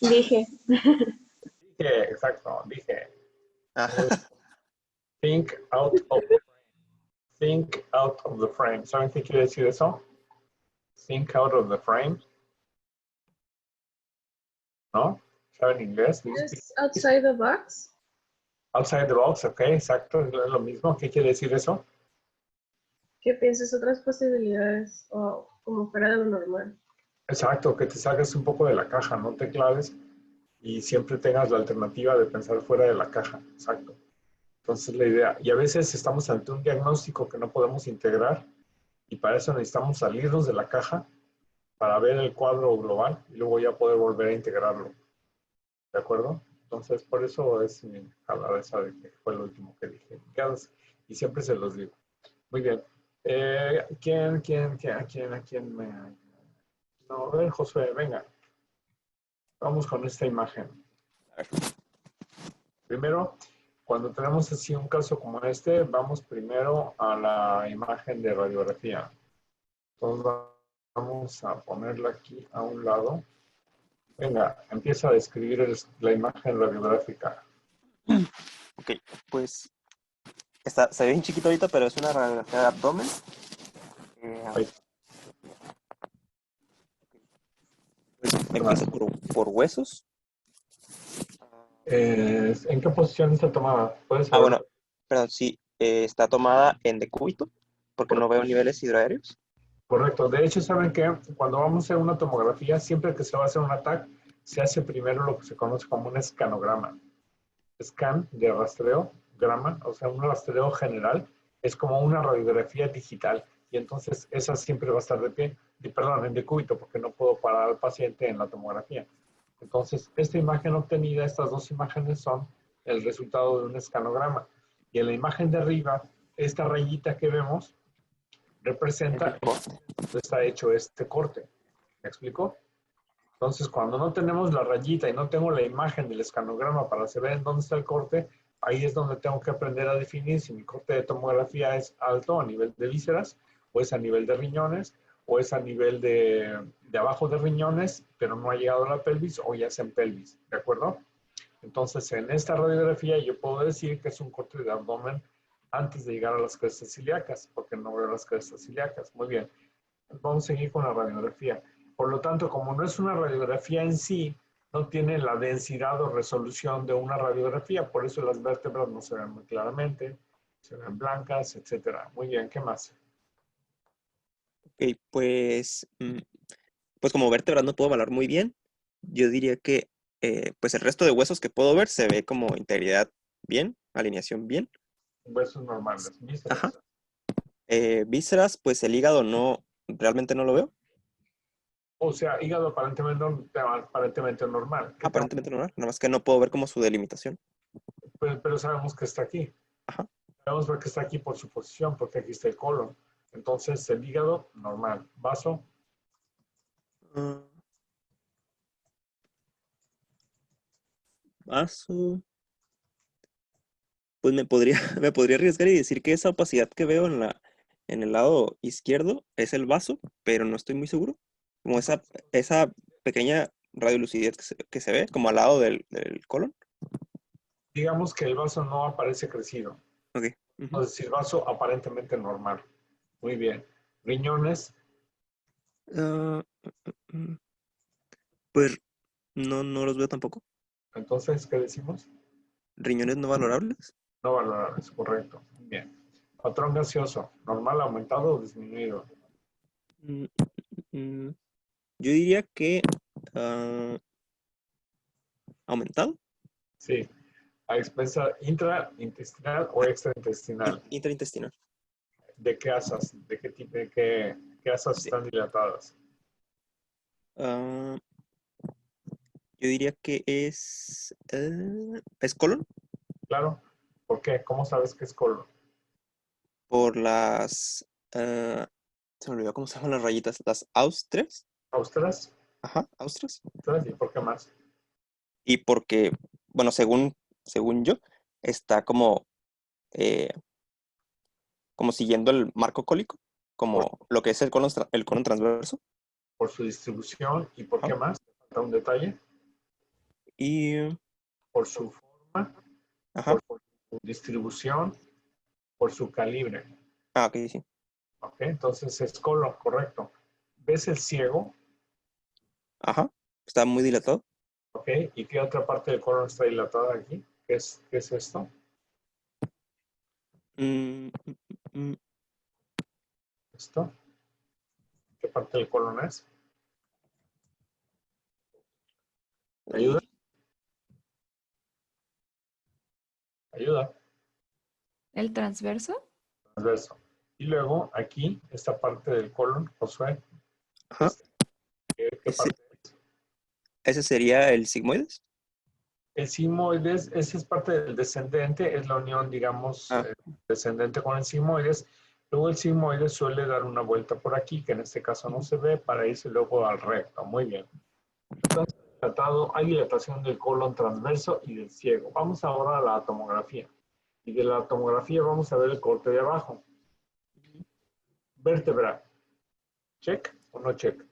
Dije. Dije, exacto, dije. Ah, Think out of the frame. ¿Saben qué quiere decir eso? Think out of the frame. ¿No? ¿Saben inglés? ¿Es outside the box? Outside the box, ok, exacto, es lo mismo. ¿Qué quiere decir eso? Que pienses otras posibilidades o como fuera de lo normal. Exacto, que te saques un poco de la caja, no te claves y siempre tengas la alternativa de pensar fuera de la caja. Exacto. Entonces la idea, y a veces estamos ante un diagnóstico que no podemos integrar y para eso necesitamos salirnos de la caja para ver el cuadro global y luego ya poder volver a integrarlo. ¿De acuerdo? Entonces por eso es mi jalada esa de que fue lo último que dije. Y siempre se los digo. Muy bien. ¿A quién me...? No, a ver, Josué, venga. Vamos con esta imagen. Primero, cuando tenemos así un caso como este, vamos primero a la imagen de radiografía. Entonces vamos a ponerla aquí a un lado. Venga, empieza a describir la imagen radiográfica. ok, pues se ve bien chiquito ahorita, pero es una radiografía de abdomen. Pues empieza por huesos. ¿En qué posición está tomada? ¿Puedes saber? Bueno, perdón, sí, está tomada en decúbito, porque no veo niveles hidroaéreos. Correcto. De hecho, ¿saben qué? Cuando vamos a hacer una tomografía, siempre que se va a hacer un TAC, se hace primero lo que se conoce como un escanograma. Scan de rastreo, grama, o sea, un rastreo general, es como una radiografía digital. Y entonces esa siempre va a estar en decúbito, porque no puedo parar al paciente en la tomografía. Entonces, esta imagen obtenida, estas dos imágenes son el resultado de un escanograma. Y en la imagen de arriba, esta rayita que vemos representa, está hecho este corte. ¿Me explico? Entonces, cuando no tenemos la rayita y no tengo la imagen del escanograma para saber en dónde está el corte, ahí es donde tengo que aprender a definir si mi corte de tomografía es alto a nivel de vísceras, o es a nivel de riñones, o es a nivel de abajo de riñones, pero no ha llegado a la pelvis, o ya es en pelvis, ¿de acuerdo? Entonces, en esta radiografía yo puedo decir que es un corte de abdomen antes de llegar a las crestas ilíacas, porque no veo las crestas ilíacas. Muy bien. Vamos a seguir con la radiografía. Por lo tanto, como no es una radiografía en sí, no tiene la densidad o resolución de una radiografía, por eso las vértebras no se ven muy claramente, se ven blancas, etcétera. Muy bien, ¿qué más? Ok, pues, pues como vértebras no puedo evaluar muy bien. Yo diría que pues el resto de huesos que puedo ver se ve como integridad bien, alineación bien. Huesos normales, vísceras. Ajá. Vísceras, pues el hígado realmente no lo veo. O sea, hígado aparentemente normal. Aparentemente normal, nada más que no puedo ver como su delimitación. Pero sabemos que está aquí. Ajá. Sabemos ver que está aquí por su posición, porque aquí está el colon. Entonces, el hígado, normal. Vaso, Vaso. Pues me podría arriesgar y decir que esa opacidad que veo en el lado izquierdo es el vaso, pero no estoy muy seguro. Como esa pequeña radiolucidez que se ve, como al lado del colon. digamos que el vaso no aparece crecido. Ok. Es decir, vaso aparentemente normal. Muy bien. Riñones, Pues no los veo tampoco. entonces, ¿qué decimos? Riñones no valorables. No valorables, correcto. Muy bien. Patrón gaseoso, normal, aumentado o disminuido. Mm, Yo diría que aumentado. Sí. A expensa intraintestinal o extraintestinal. Intraintestinal. ¿De qué asas? ¿De qué tipo? ¿De qué asas Sí. están dilatadas? Yo diría que es colon. Claro. ¿Por qué? ¿Cómo sabes que es colon? Por las se me olvidó cómo se llaman las rayitas, las austras. ¿Austras? Ajá, austras. ¿Y por qué más? Y porque, bueno, según yo, está como siguiendo el marco cólico, como lo que es el colon transverso. Por su distribución. ¿Y por Ajá. qué más? ¿Falta un detalle? Y Por su forma, ajá. por su distribución, por su calibre. Ah, ok, sí. Ok, entonces es colon, correcto. ¿Ves el ciego? Ajá. Está muy dilatado. Ok, ¿y qué otra parte del colon está dilatada aquí? ¿Qué es esto? ¿Esto? ¿Qué parte del colon es? ¿Ayuda? ¿Ayuda? ¿El transverso? Transverso. Y luego aquí, esta parte del colon, Josué. Ajá. ¿Qué parte es? Ese sería el sigmoides. El sigmoides, esa es parte del descendente, es la unión, digamos, descendente con el sigmoides. Luego el sigmoides suele dar una vuelta por aquí, que en este caso no se ve, para irse luego al recto. Muy bien. Entonces, hay dilatación del colon transverso y del ciego. Vamos ahora a la tomografía. Y de la tomografía vamos a ver el corte de abajo. Vértebra. ¿Check o no check?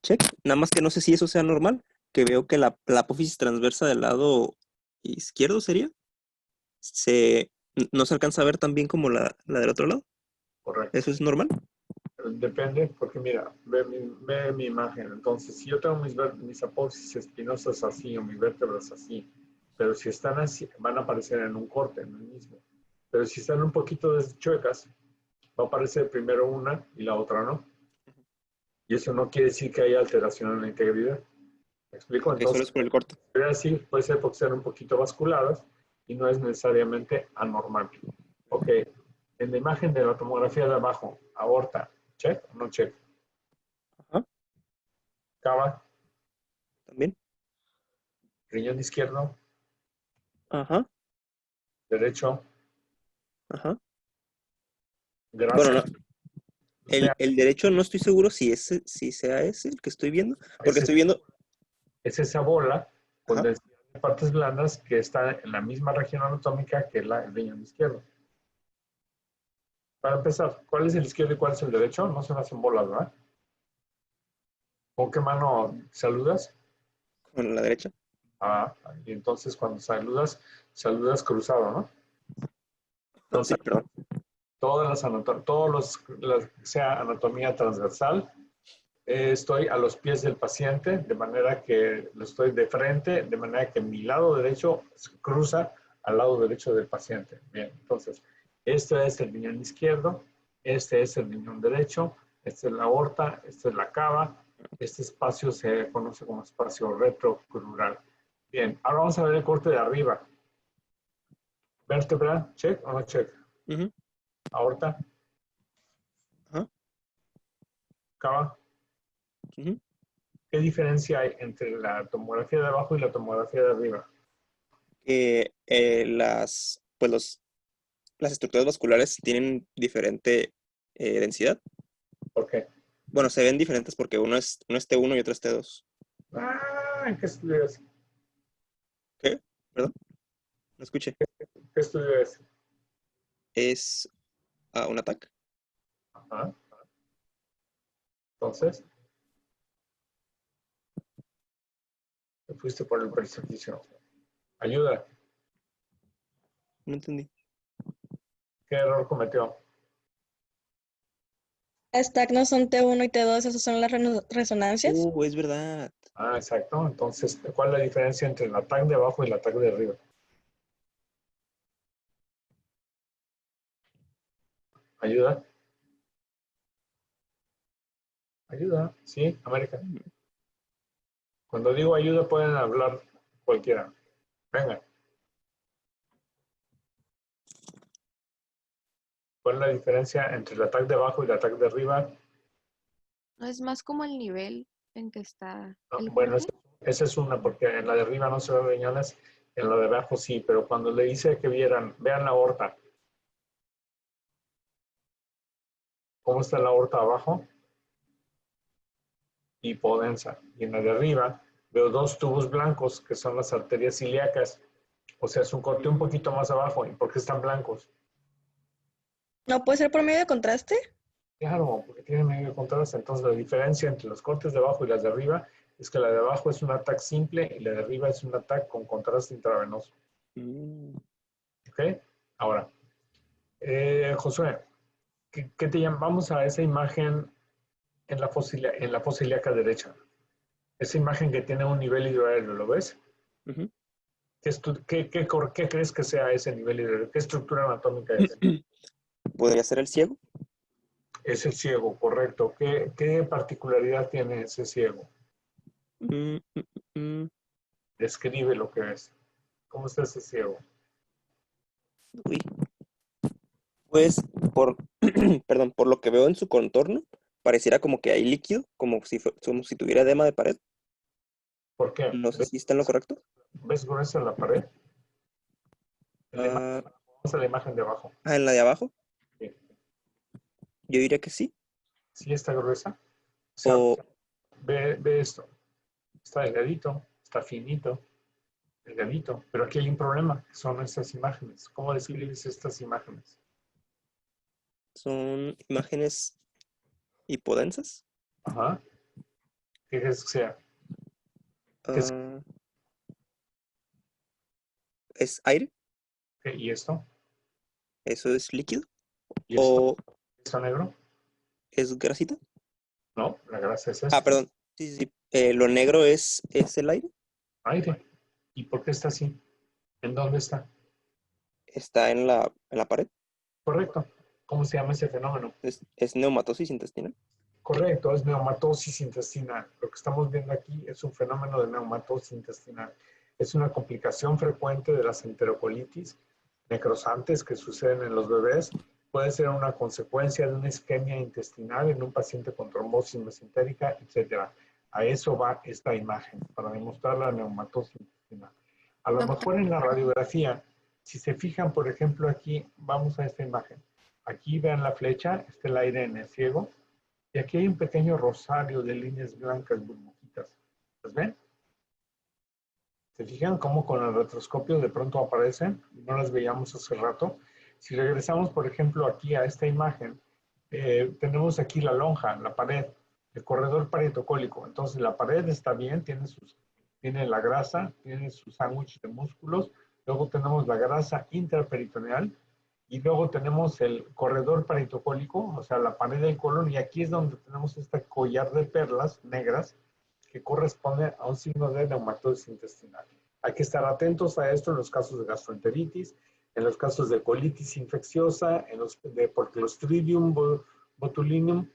Check. Nada más que no sé si eso sea normal, que veo que la apófisis transversa del lado izquierdo sería. No se alcanza a ver tan bien como la del otro lado. Correcto. ¿Eso es normal? Depende, porque mira, ve mi imagen. Entonces, si yo tengo mis apófisis espinosas así o mis vértebras así, pero si están así, van a aparecer en un corte, en el mismo. Pero si están un poquito chuecas, va a aparecer primero una y la otra no. Y eso no quiere decir que haya alteración en la integridad. ¿Me explico? Okay, entonces, solo es por el corte. Puede ser porque sean un poquito basculadas y no es necesariamente anormal. Ok, en la imagen de la tomografía de abajo, aorta, ¿check o no check? Ajá. Cava. También. Riñón izquierdo. Ajá. Derecho. Ajá. Grasa. Bueno, El derecho no estoy seguro si sea ese el que estoy viendo, porque Ese- estoy viendo... Es esa bola con Ajá. densidad de partes blandas que está en la misma región anatómica que el riñón izquierdo. Para empezar, ¿cuál es el izquierdo y cuál es el derecho? No se me hacen bolas, ¿verdad? ¿Con qué mano saludas? Con la derecha. Y entonces cuando saludas cruzado, ¿no? Sí, Entonces, perdón. sea anatomía transversal, estoy a los pies del paciente, de manera que lo estoy de frente, de manera que mi lado derecho cruza al lado derecho del paciente. Bien, entonces, este es el riñón izquierdo, este es el riñón derecho, esta es la aorta, esta es la cava, este espacio se conoce como espacio retrocrural. Bien, ahora vamos a ver el corte de arriba. Vértebra, check o no check. Ujú. Aorta. Ajá. Cava. Ujú. ¿Qué diferencia hay entre la tomografía de abajo y la tomografía de arriba? Las estructuras vasculares tienen diferente densidad. ¿Por qué? Bueno, se ven diferentes porque uno es T1 y otro es T2. ¿En qué estudio es? ¿Qué? ¿Perdón? No escuché. ¿Qué estudio es? Es un ataque. Ajá. Entonces, te fuiste por el precipicio. Ayuda. No entendí. ¿Qué error cometió? Las TAC no son T1 y T2, esas son las resonancias. Es verdad. Exacto. Entonces, ¿cuál es la diferencia entre el ataque de abajo y el ataque de arriba? Ayuda. Ayuda. Sí, América. Cuando digo ayuda pueden hablar cualquiera. Venga. ¿Cuál es la diferencia entre el ataque de abajo y el ataque de arriba? No es más como el nivel en que está el Bueno, corte. esa es una, porque en la de arriba no se ven riñones, en la de abajo sí, pero cuando le hice que vean la aorta. ¿Cómo está la aorta abajo? Hipodensa. Y en la de arriba veo dos tubos blancos que son las arterias ilíacas. O sea, es un corte un poquito más abajo. ¿Y por qué están blancos? ¿No puede ser por medio de contraste? Claro, porque tienen medio de contraste. Entonces, la diferencia entre los cortes de abajo y las de arriba es que la de abajo es un ataque simple y la de arriba es un ataque con contraste intravenoso. ¿Ok? Ahora, Josué, ¿qué te llama? Vamos a esa imagen en la fosa ilíaca derecha. Esa imagen que tiene un nivel hidroaéreo, ¿lo ves? Ujú. ¿Qué crees que sea ese nivel hidroaéreo? ¿Qué estructura anatómica es? ¿Podría ser el ciego? Es el ciego, correcto. ¿Qué particularidad tiene ese ciego? Describe lo que es. ¿Cómo está ese ciego? Uy. Pues, perdón, por lo que veo en su contorno, pareciera como que hay líquido, como si tuviera edema de pared. ¿Por qué? No sé si está en lo correcto. ¿Ves gruesa en la pared? Vamos a la imagen de abajo. ¿En la de abajo? Sí. Yo diría que sí. ¿Sí está gruesa? O sea, ve esto. Está delgadito, está finito, delgadito. Pero aquí hay un problema, que son estas imágenes. ¿Cómo describes estas imágenes? Son imágenes hipodensas. Ajá. ¿Qué crees que sea? ¿Es aire? ¿Y esto? ¿Eso es líquido? ¿Y esto? ¿Esto negro? ¿Es grasita? No, la grasa es esta. Perdón. Sí. ¿Lo negro es el aire? Aire. ¿Y por qué está así? ¿En dónde está? Está en la pared. Correcto. ¿Cómo se llama ese fenómeno? ¿Es neumatosis intestinal? Correcto, es neumatosis intestinal. Lo que estamos viendo aquí es un fenómeno de neumatosis intestinal. Es una complicación frecuente de las enterocolitis necrosantes que suceden en los bebés. Puede ser una consecuencia de una isquemia intestinal en un paciente con trombosis mesentérica, etc. A eso va esta imagen, para demostrar la neumatosis intestinal. A lo mejor en la radiografía, si se fijan, por ejemplo, aquí, vamos a esta imagen. Aquí vean la flecha, este es el aire en el ciego. Y aquí hay un pequeño rosario de líneas blancas burbujitas. ¿Las ven? ¿Se fijan cómo con el retroscopio de pronto aparecen? No las veíamos hace rato. Si regresamos, por ejemplo, aquí a esta imagen, tenemos aquí la lonja, la pared, el corredor paretocólico. Entonces la pared está bien, tiene la grasa, tiene su sándwich de músculos. Luego tenemos la grasa intraperitoneal. Y luego tenemos el corredor paretocólico, o sea, la pared del colon. Y aquí es donde tenemos este collar de perlas negras que corresponde a un signo de neumatosis intestinal. Hay que estar atentos a esto en los casos de gastroenteritis, en los casos de colitis infecciosa, en los por Clostridium botulinum,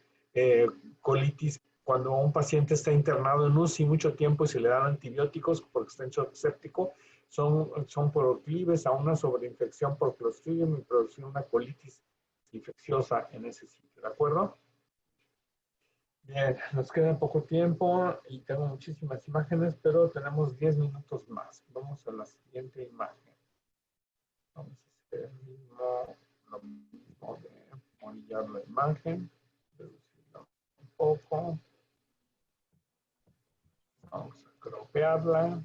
colitis cuando un paciente está internado en UCI mucho tiempo y se le dan antibióticos porque está en shock séptico, son proclives a una sobreinfección por Clostridium y producir una colitis infecciosa en ese sitio, ¿de acuerdo? Bien, nos queda poco tiempo y tengo muchísimas imágenes, pero tenemos 10 minutos más. Vamos a la siguiente imagen. Vamos a hacer lo mismo de monillar la imagen, reducirla un poco. Vamos a cropearla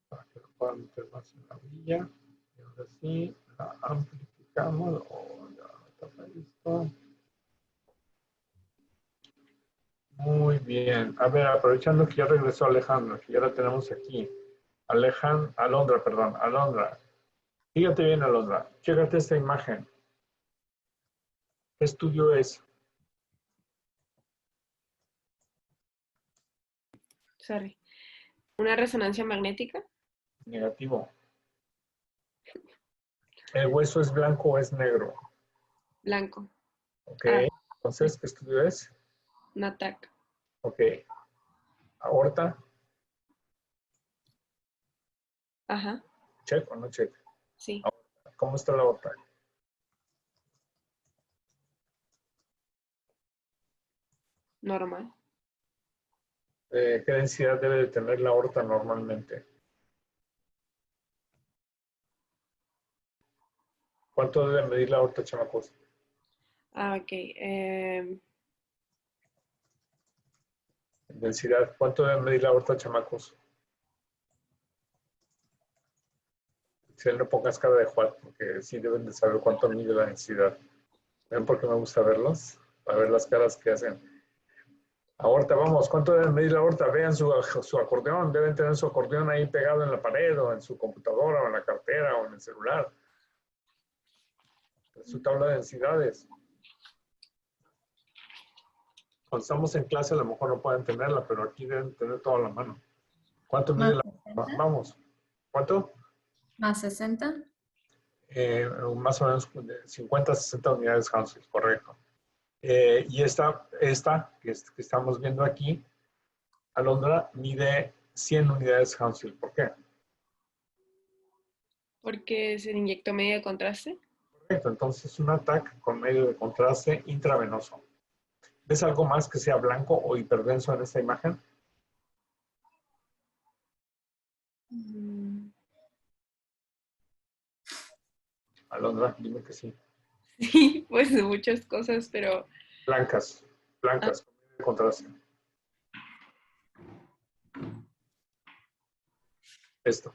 para que lo puedan meter más en la orilla. Y ahora sí, la amplificamos. Ya tapa esto. Muy bien. A ver, aprovechando que ya regresó Alejandro, que ya la tenemos aquí. Alondra, perdón, Alondra. Fíjate bien, Alondra. Chécate esta imagen. ¿Qué estudio es? Sorry. ¿Una resonancia magnética? Negativo. ¿El hueso es blanco o es negro? Blanco. Ok. Entonces, ¿qué estudio es? NATAC. Ok. ¿Aorta? Ajá. ¿Check o no check? Sí. ¿Cómo está la aorta? Normal. ¿Qué densidad debe de tener la aorta normalmente? ¿Cuánto debe medir la aorta, chamacos? Ok. Densidad. ¿Cuánto debe medir la aorta, chamacos? Si no pongas cara de Juan, porque sí deben de saber cuánto mide la densidad. ¿Ven por qué me gusta verlos? Para ver las caras que hacen. Aorta, vamos, ¿cuánto deben medir la aorta? Vean su acordeón, deben tener su acordeón ahí pegado en la pared o en su computadora o en la cartera o en el celular. Su tabla de densidades. Cuando estamos en clase a lo mejor no pueden tenerla, pero aquí deben tener toda la mano. ¿Cuánto mide la aorta? Vamos. ¿Cuánto? ¿Más 60? Más o menos 50 a 60 unidades Hounsfield, correcto. Y esta que estamos viendo aquí, Alondra, mide 100 unidades Hounsfield. ¿Por qué? Porque se le inyectó medio de contraste. Correcto, entonces es un ataque con medio de contraste intravenoso. ¿Ves algo más que sea blanco o hiperdenso en esta imagen? Alondra, dime que sí. Sí, pues muchas cosas, pero... Blancas, con medio de contraste. Esto.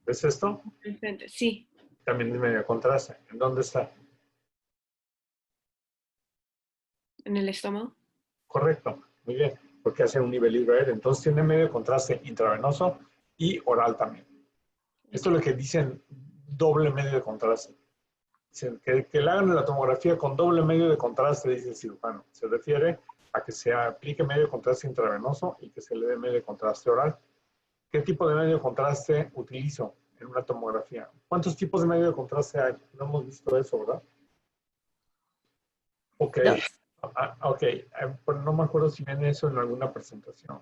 ¿Ves esto? Enfrente, sí. También es medio de contraste. ¿En dónde está? ¿En el estómago? Correcto, muy bien, porque hace un nivel hidroaéreo. Entonces tiene medio de contraste intravenoso y oral también. Esto es lo que dicen doble medio de contraste. Dicen que le hagan la tomografía con doble medio de contraste, dice el cirujano. Se refiere a que se aplique medio de contraste intravenoso y que se le dé medio de contraste oral. ¿Qué tipo de medio de contraste utilizo en una tomografía? ¿Cuántos tipos de medio de contraste hay? No hemos visto eso, ¿verdad? Ok. Ok, pero no me acuerdo si viene eso en alguna presentación.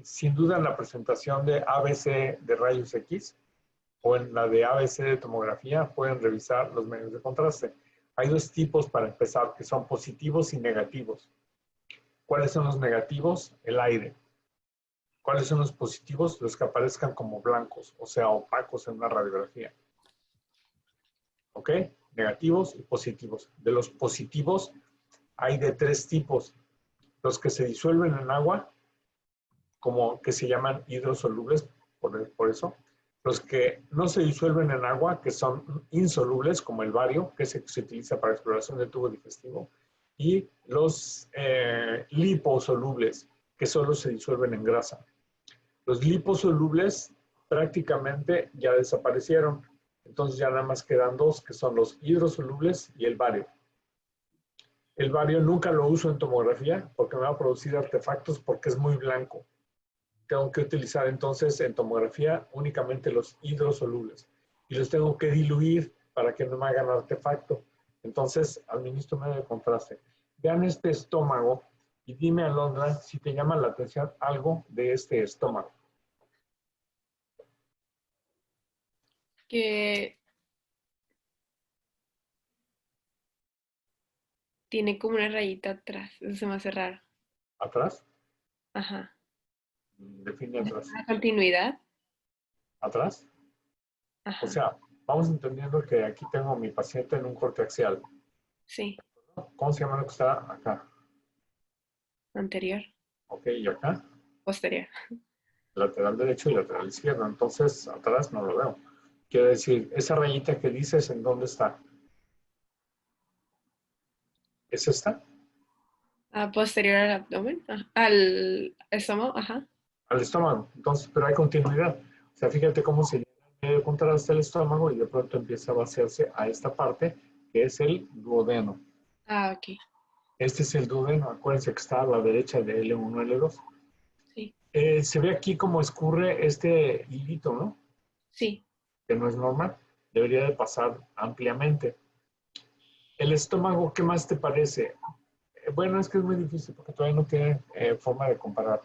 Sin duda en la presentación de ABC de rayos X o en la de ABC de tomografía pueden revisar los medios de contraste. Hay dos tipos para empezar, que son positivos y negativos. ¿Cuáles son los negativos? El aire. ¿Cuáles son los positivos? Los que aparezcan como blancos, o sea, opacos en una radiografía. ¿Ok? Negativos y positivos. De los positivos hay de 3 tipos. Los que se disuelven en agua, como que se llaman hidrosolubles, por eso. Los que no se disuelven en agua, que son insolubles, como el bario, que es el que se utiliza para exploración del tubo digestivo. Y los liposolubles, que solo se disuelven en grasa. Los liposolubles prácticamente ya desaparecieron. Entonces ya nada más quedan 2, que son los hidrosolubles y el bario. El bario nunca lo uso en tomografía porque me va a producir artefactos porque es muy blanco. Tengo que utilizar entonces en tomografía únicamente los hidrosolubles. Y los tengo que diluir para que no me hagan artefacto. Entonces administro medio de contraste. Vean este estómago y dime, Alondra, si te llama la atención algo de este estómago. Que tiene como una rayita atrás. Eso se me hace raro. ¿Atrás? Ajá. Define atrás. ¿La continuidad? ¿Atrás? Ajá. O sea, vamos entendiendo que aquí tengo a mi paciente en un corte axial. Sí. ¿Cómo se llama lo que está acá? Anterior. Ok, ¿y acá? Posterior. Lateral derecho y lateral izquierdo. Entonces, atrás no lo veo. Quiere decir, esa rayita que dices, ¿en dónde está? ¿Es esta? Posterior al abdomen. Al estómago. Ajá. Al estómago. Entonces, pero hay continuidad. O sea, fíjate cómo se llena medio contraste el estómago y de pronto empieza a vaciarse a esta parte, que es el duodeno. Ok. Este es el duodeno. Acuérdense que está a la derecha de L1, L2. Sí. Se ve aquí cómo escurre este hilito, ¿no? Sí. Que no es normal. Debería de pasar ampliamente. El estómago, ¿qué más te parece? Bueno, es que es muy difícil porque todavía no tiene forma de comparar.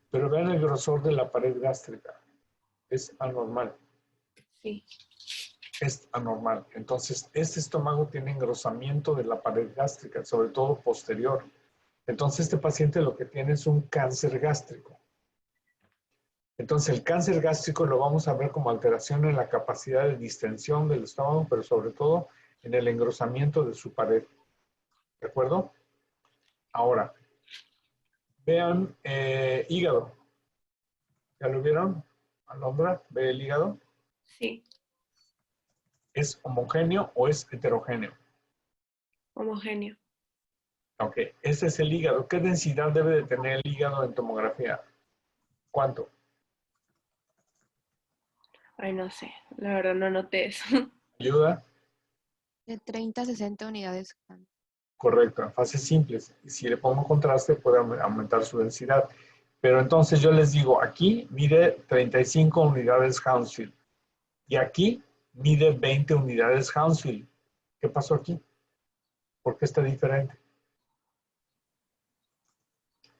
Pero vean el grosor de la pared gástrica. Es anormal. Sí. Es anormal. Entonces, este estómago tiene engrosamiento de la pared gástrica, sobre todo posterior. Entonces, este paciente lo que tiene es un cáncer gástrico. Entonces, el cáncer gástrico lo vamos a ver como alteración en la capacidad de distensión del estómago, pero sobre todo en el engrosamiento de su pared. ¿De acuerdo? Ahora, vean hígado. ¿Ya lo vieron? Alondra, ¿ve el hígado? Sí. ¿Es homogéneo o es heterogéneo? Homogéneo. Ok, ese es el hígado. ¿Qué densidad debe de tener el hígado en tomografía? ¿Cuánto? Ay, no sé. La verdad no noté eso. ¿Ayuda? De 30 a 60 unidades. Correcto, en fases simples. Si le pongo contraste, puede aumentar su densidad. Pero entonces yo les digo, aquí mide 35 unidades Hounsfield. Y aquí mide 20 unidades Hounsfield. ¿Qué pasó aquí? ¿Por qué está diferente?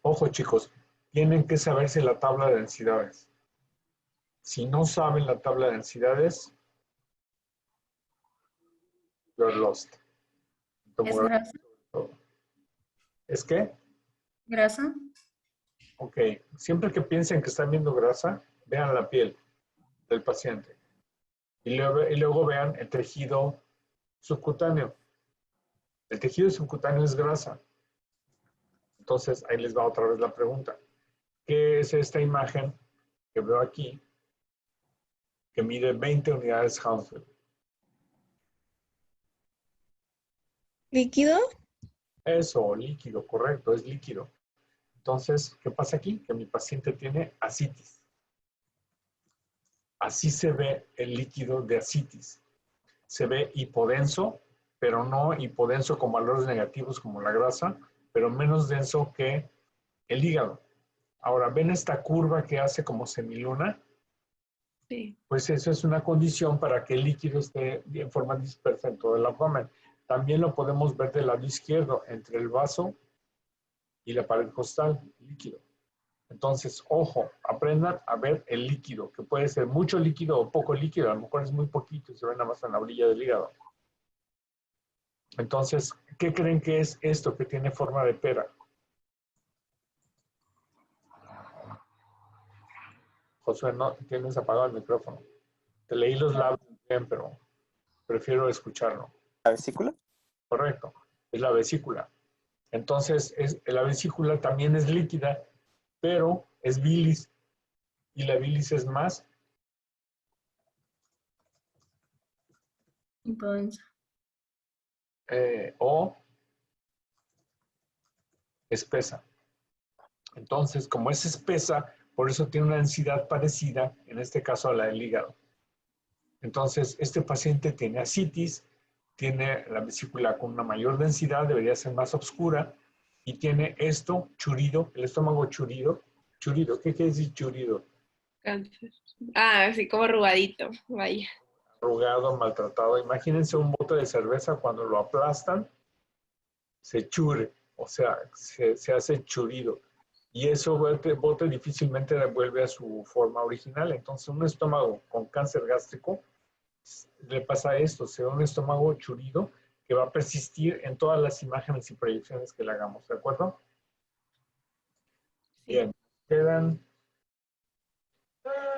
Ojo, chicos, tienen que saberse la tabla de densidades. Si no saben la tabla de densidades, you're lost. ¿Es grasa? ¿Es qué? ¿Grasa? Ok, siempre que piensen que están viendo grasa, vean la piel del paciente. Y luego vean el tejido subcutáneo. El tejido subcutáneo es grasa. Entonces, ahí les va otra vez la pregunta. ¿Qué es esta imagen que veo aquí que mide 20 unidades Hounsfield? ¿Líquido? Eso, líquido, correcto, es líquido. Entonces, ¿qué pasa aquí? Que mi paciente tiene ascitis. Así se ve el líquido de ascitis. Se ve hipodenso, pero no hipodenso con valores negativos como la grasa, pero menos denso que el hígado. Ahora, ¿ven esta curva que hace como semiluna? Sí. Pues eso es una condición para que el líquido esté en forma dispersa en todo el abdomen. También lo podemos ver del lado izquierdo, entre el vaso y la pared costal, líquido. Entonces, ojo, aprendan a ver el líquido, que puede ser mucho líquido o poco líquido, a lo mejor es muy poquito y se ve nada más en la orilla del hígado. Entonces, ¿qué creen que es esto que tiene forma de pera? Josué, no tienes apagado el micrófono. Te leí los labios bien, pero prefiero escucharlo. ¿La vesícula? Correcto, es la vesícula. Entonces, la vesícula también es líquida, pero es bilis, y la bilis es más Impodensa. o espesa. Entonces, como es espesa, por eso tiene una densidad parecida, en este caso a la del hígado. Entonces, este paciente tiene ascitis, tiene la vesícula con una mayor densidad, debería ser más oscura, y tiene esto, churido, el estómago churido. Churido, ¿qué quiere decir churido? Cáncer. Ah, así como arrugadito, vaya. Arrugado, maltratado. Imagínense un bote de cerveza cuando lo aplastan, se chure, o sea, se hace churido. Y eso bote difícilmente vuelve a su forma original. Entonces, un estómago con cáncer gástrico le pasa esto, se ve un estómago churido que va a persistir en todas las imágenes y proyecciones que le hagamos, ¿de acuerdo? Sí. Bien, quedan...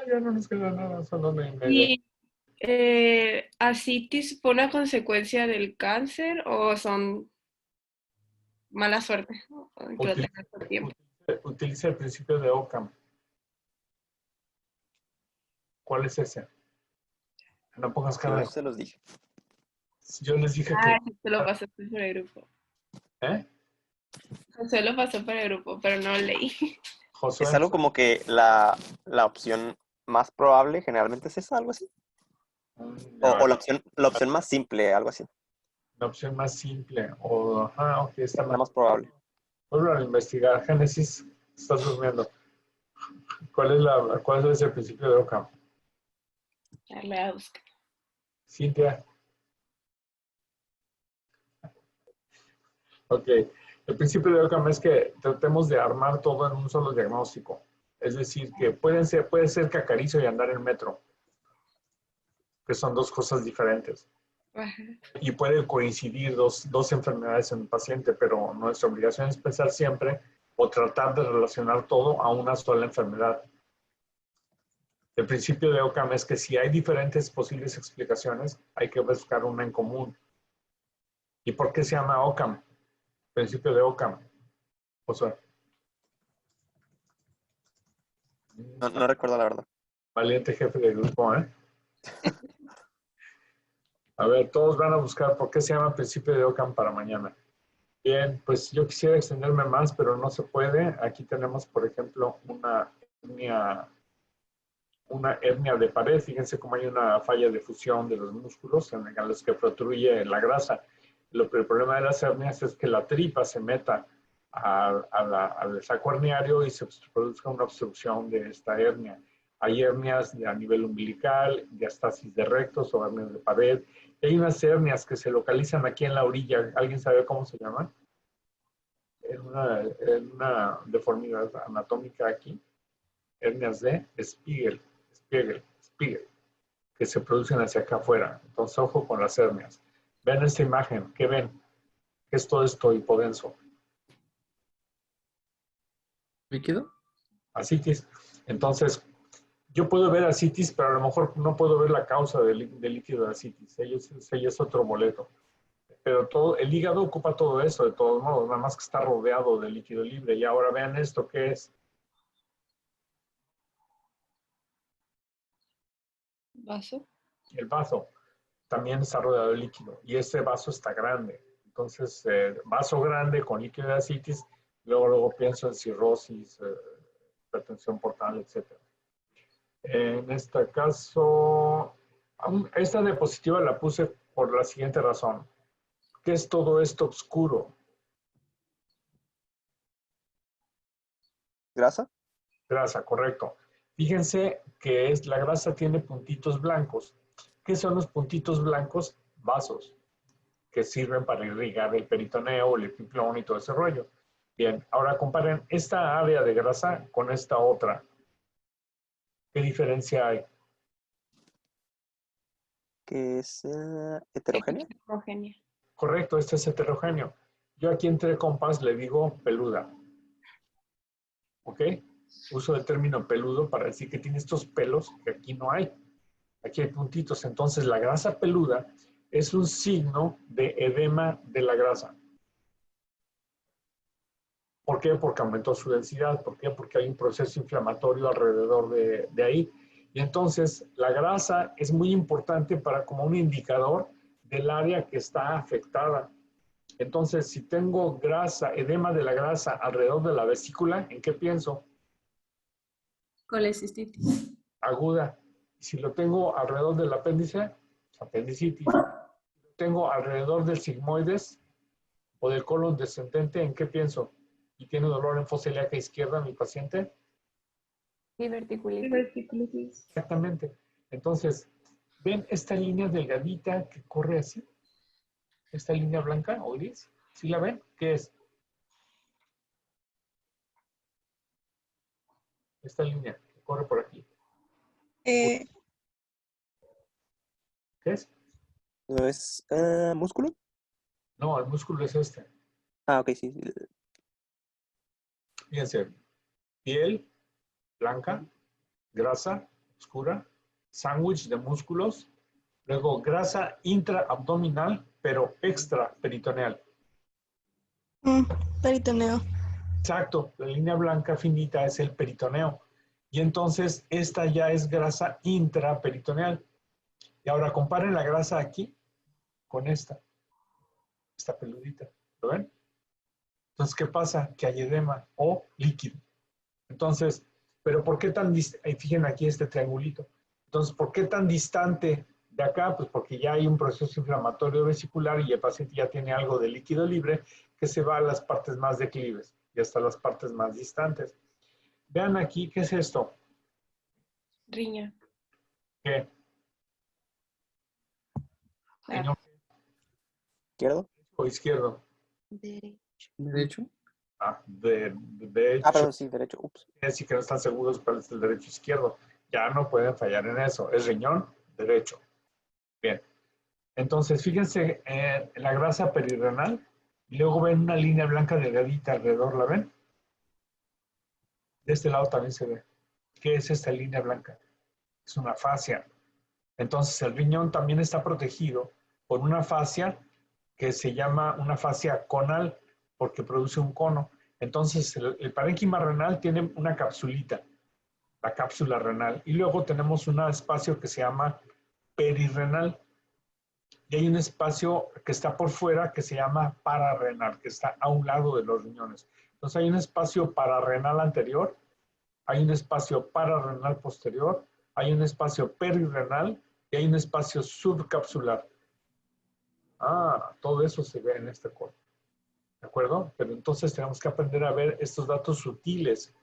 ya no nos queda nada, son 1:30. ¿Y ascitis fue una consecuencia del cáncer o son mala suerte? Que lo tengas por tiempo. Utiliza el principio de Occam. ¿Cuál es ese? No pongas cara Yo de... se los dije. Yo les dije Ah, que... sí, te lo pasaste por el grupo. ¿Eh? José lo pasó por el grupo, pero no lo leí. Josué, Es algo como que la opción más probable generalmente es esa, algo así. O la opción más simple, algo así. la opción más simple. O, ajá, ok, está La mal. más probable. Vuelvo a investigar. Génesis, estás durmiendo. ¿Cuál es el principio de Occam? Ya lo voy a buscar. Cintia. Ok. El principio de Occam es que tratemos de armar todo en un solo diagnóstico. Es decir, que puede ser que acaricio y andar en metro, que son dos cosas diferentes. Ajá. Y puede coincidir dos enfermedades en un paciente, pero nuestra obligación es pensar siempre o tratar de relacionar todo a una sola enfermedad. El principio de Occam es que si hay diferentes posibles explicaciones, hay que buscar una en común. ¿Y por qué se llama Occam? Principio de Occam. Josué. No recuerdo la verdad. Valiente jefe de grupo, ¿eh? A ver, todos van a buscar por qué se llama principio de Occam para mañana. Bien, pues yo quisiera extenderme más, pero no se puede. Aquí tenemos, por ejemplo, una hernia de pared. Fíjense cómo hay una falla de fusión de los músculos en los que protruye la grasa. El problema de las hernias es que la tripa se meta al saco herniario y se produzca una obstrucción de esta hernia. Hay hernias a nivel umbilical, diástasis de rectos o hernias de pared. Y hay unas hernias que se localizan aquí en la orilla. ¿Alguien sabe cómo se llaman? En una deformidad anatómica aquí. Hernias de Spiegel, que se producen hacia acá afuera. Entonces, ojo con las hernias. Vean esta imagen. ¿Qué ven? ¿Qué es todo esto hipodenso? ¿Líquido? Ascitis. Entonces, yo puedo ver ascitis, pero a lo mejor no puedo ver la causa del líquido de ascitis. Ella es otro boleto. Pero el hígado ocupa todo eso, de todos modos, nada más que está rodeado de líquido libre. Y ahora vean esto, ¿qué es? ¿Vaso? El vaso también está rodeado de líquido y este vaso está grande. Entonces, vaso grande con líquido de ascitis, luego pienso en cirrosis, hipertensión portal, etc. En este caso, esta diapositiva la puse por la siguiente razón. ¿Qué es todo esto oscuro? ¿Grasa? Grasa, correcto. Fíjense que la grasa tiene puntitos blancos. ¿Qué son los puntitos blancos? Vasos, que sirven para irrigar el peritoneo, el epiplón y todo ese rollo. Bien, ahora comparen esta área de grasa con esta otra. ¿Qué diferencia hay? ¿Que es heterogénea? Heterogénea. Correcto, este es heterogéneo. Yo aquí entre compas le digo peluda. ¿Ok? Uso el término peludo para decir que tiene estos pelos que aquí no hay. Aquí hay puntitos. Entonces, la grasa peluda es un signo de edema de la grasa. ¿Por qué? Porque aumentó su densidad. ¿Por qué? Porque hay un proceso inflamatorio alrededor de ahí. Y entonces la grasa es muy importante como un indicador del área que está afectada. Entonces, si tengo grasa, edema de la grasa alrededor de la vesícula, ¿en qué pienso? Colecistitis. Aguda. Si lo tengo alrededor del apéndice, apendicitis. Si lo tengo alrededor del sigmoides o del colon descendente, ¿en qué pienso? ¿Y tiene dolor en fosa ilíaca izquierda mi paciente? Diverticulitis. Diverticulitis. Exactamente. Entonces, ¿ven esta línea delgadita que corre así? Esta línea blanca o gris. ¿Sí la ven? ¿Qué es? Esta línea que corre por aquí. Eh, ¿Qué es? ¿No es músculo? No, el músculo es este. Ah, ok, sí. Fíjense, piel blanca, grasa oscura, sándwich de músculos, luego grasa intraabdominal, pero extraperitoneal. Peritoneo. Exacto, la línea blanca finita es el peritoneo. Y entonces esta ya es grasa intraperitoneal. Y ahora comparen la grasa aquí con esta peludita. ¿Lo ven? Entonces, ¿qué pasa? Que hay edema o líquido. Entonces, ¿pero por qué tan distante? Fíjense aquí este triangulito. Entonces, ¿por qué tan distante de acá? Pues porque ya hay un proceso inflamatorio vesicular y el paciente ya tiene algo de líquido libre que se va a las partes más declives y hasta las partes más distantes. Vean aquí, ¿qué es esto? Riña. ¿Qué? Riñón ¿Izquierdo? o izquierdo. Derecho. ¿Derecho? Ah, de hecho, Perdón, sí, derecho. Ups. quiere decir que no están seguros cuál es el derecho izquierdo. Ya no pueden fallar en eso. Es riñón derecho. Bien. Entonces, fíjense en la grasa perirenal y luego ven una línea blanca delgadita alrededor. ¿La ven? De este lado también se ve. ¿Qué es esta línea blanca? Es una fascia. Entonces, el riñón también está protegido por una fascia que se llama una fascia conal porque produce un cono. Entonces, el parénquima renal tiene una capsulita, la cápsula renal. Y luego tenemos un espacio que se llama perirrenal. Y hay un espacio que está por fuera que se llama pararrenal, que está a un lado de los riñones. Entonces, hay un espacio pararrenal anterior, hay un espacio pararrenal posterior, hay un espacio perirrenal y hay un espacio subcapsular. Ah, todo eso se ve en este corte. ¿De acuerdo? Pero entonces tenemos que aprender a ver estos datos sutiles.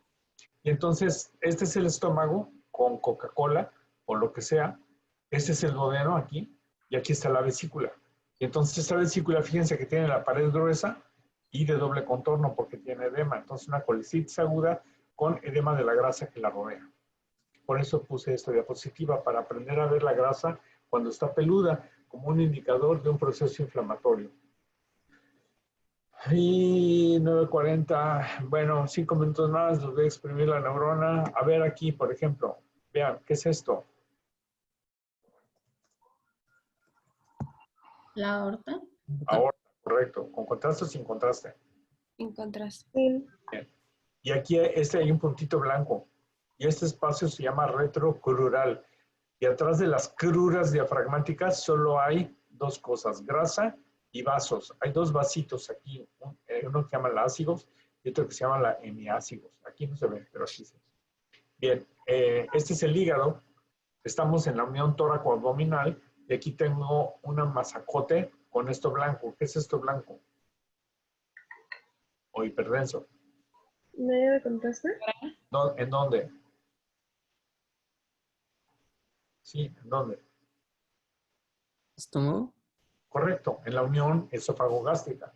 Y entonces, este es el estómago con Coca-Cola o lo que sea. Este es el duodeno aquí y aquí está la vesícula. Y entonces esta vesícula, fíjense que tiene la pared gruesa y de doble contorno porque tiene edema. Entonces una colecitis aguda con edema de la grasa que la rodea. Por eso puse esta diapositiva, para aprender a ver la grasa cuando está peluda como un indicador de un proceso inflamatorio. Y 9:40, bueno, 5 minutos más, los voy a exprimir la neurona. A ver aquí, por ejemplo, vean, ¿qué es esto? La aorta. Ahora, correcto. ¿Con contraste o sin contraste? Sin contraste. Sí. Bien. Y aquí hay un puntito blanco. Y este espacio se llama retrocrural. Y atrás de las cruras diafragmáticas solo hay dos cosas, grasa y vasos. Hay dos vasitos aquí, uno que se llama la ácigos y otro que se llama la hemiácigos. Aquí no se ve, pero aquí sí. Bien, este es el hígado. Estamos en la unión tóraco-abdominal y aquí tengo una masacote con esto blanco. ¿Qué es esto blanco? O hiperdenso. ¿Medio de contraste? No, ¿en dónde? Sí, ¿en dónde? ¿Estómago? Correcto, en la unión esófago-gástrica.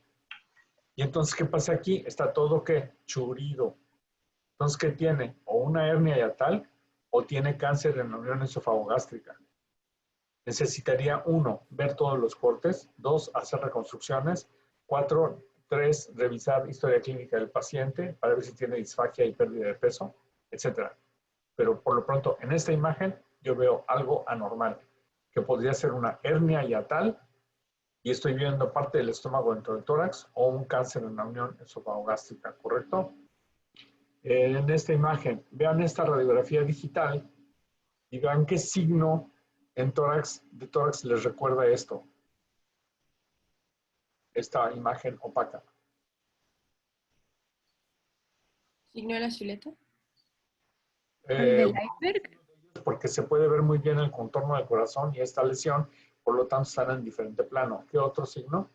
Y entonces, ¿qué pasa aquí? Está todo, ¿qué? Churido. Entonces, ¿qué tiene? O una hernia hiatal o tiene cáncer en la unión esófago-gástrica. Necesitaría, 1, ver todos los cortes, 2, hacer reconstrucciones, 4, 3, revisar historia clínica del paciente para ver si tiene disfagia y pérdida de peso, etc. Pero por lo pronto, en esta imagen, yo veo algo anormal, que podría ser una hernia hiatal y estoy viendo parte del estómago dentro del tórax o un cáncer en la unión esofagogástrica, ¿correcto? En esta imagen, vean esta radiografía digital y vean qué signo de tórax les recuerda esto. Esta imagen opaca. ¿Signo de la chuleta? ¿El del iceberg? Porque se puede ver muy bien el contorno del corazón y esta lesión, por lo tanto están en diferente plano. ¿Qué otro signo?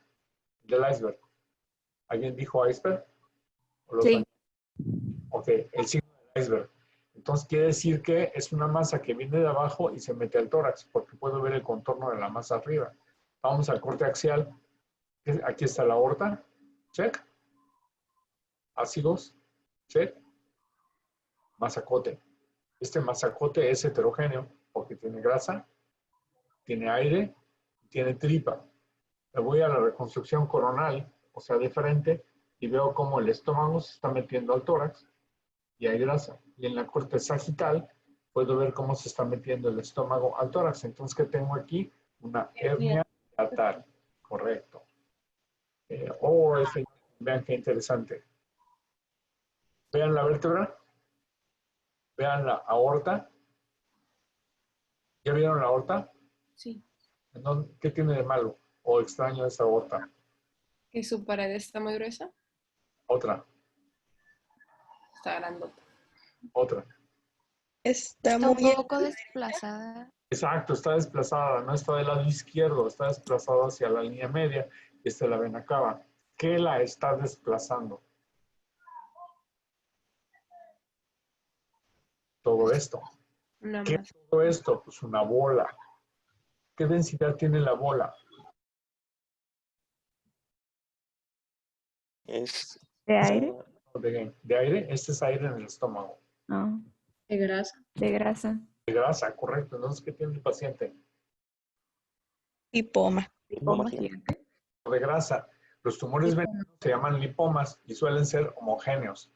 Del iceberg. ¿Alguien dijo iceberg? Sí. Ok, el signo del iceberg. Entonces quiere decir que es una masa que viene de abajo y se mete al tórax, porque puedo ver el contorno de la masa arriba. Vamos al corte axial. Aquí está la aorta. Check. Ácidos. Check. Masacote. Este masacote es heterogéneo porque tiene grasa, tiene aire, tiene tripa. Me voy a la reconstrucción coronal, o sea, de frente, y veo cómo el estómago se está metiendo al tórax y hay grasa. Y en la corte sagital puedo ver cómo se está metiendo el estómago al tórax. Entonces, ¿qué tengo aquí? Una hernia hiatal. Correcto. Vean qué interesante. Vean la vértebra. Vean la aorta. ¿Ya vieron la aorta? Sí. ¿Qué tiene de malo o extraño esa aorta? ¿Que su pared está muy gruesa? Otra. Está grandota. Otra. Está Está un muy... poco desplazada. Exacto, está desplazada, no está del lado izquierdo, está desplazada hacia la línea media y esta es la vena cava. ¿Qué la está desplazando? Todo esto. Una ¿Qué más. es todo esto? Pues una bola. ¿Qué densidad tiene la bola? Es ¿De aire? De aire, este es aire en el estómago. No, De grasa. de grasa. De grasa, correcto. Entonces, ¿qué tiene el paciente? Lipoma. ¿Cómo siente? De grasa. Los tumores venosos se llaman lipomas y suelen ser homogéneos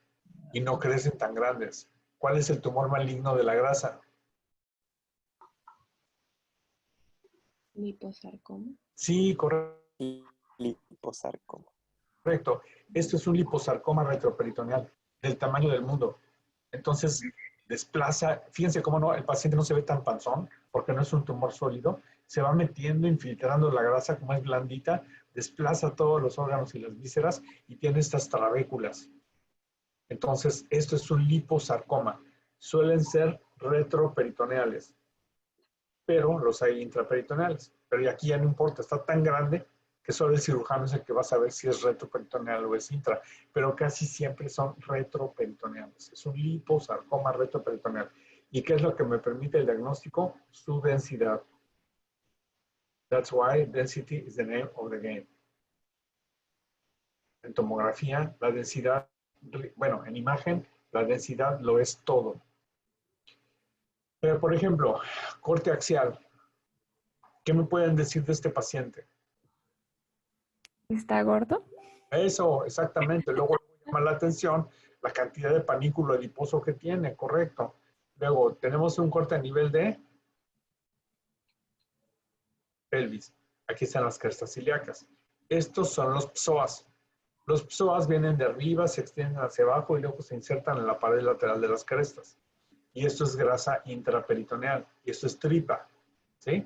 y no crecen tan grandes. ¿Cuál es el tumor maligno de la grasa? Liposarcoma. Sí, liposarcoma. correcto. Esto es un liposarcoma retroperitoneal del tamaño del mundo. Entonces, desplaza, fíjense cómo no, el paciente no se ve tan panzón porque no es un tumor sólido, se va metiendo, infiltrando la grasa como es blandita, desplaza todos los órganos y las vísceras y tiene estas trabéculas. Entonces, esto es un liposarcoma. Suelen ser retroperitoneales, pero los hay intraperitoneales. Pero aquí ya no importa, está tan grande que solo el cirujano es el que va a saber si es retroperitoneal o es intra, pero casi siempre son retroperitoneales. Es un liposarcoma retroperitoneal. ¿Y qué es lo que me permite el diagnóstico? Su densidad. That's why density is the name of the game. En tomografía, la densidad, bueno, en imagen, la densidad lo es todo. Pero, por ejemplo, corte axial. ¿Qué me pueden decir de este paciente? ¿Está gordo? Eso, exactamente. Luego llama la atención la cantidad de panículo adiposo que tiene, correcto. Luego, tenemos un corte a nivel de pelvis. Aquí están las crestas ilíacas. Estos son los psoas. Los psoas vienen de arriba, se extienden hacia abajo y luego se insertan en la pared lateral de las crestas. Y esto es grasa intraperitoneal. Y esto es tripa. ¿Sí?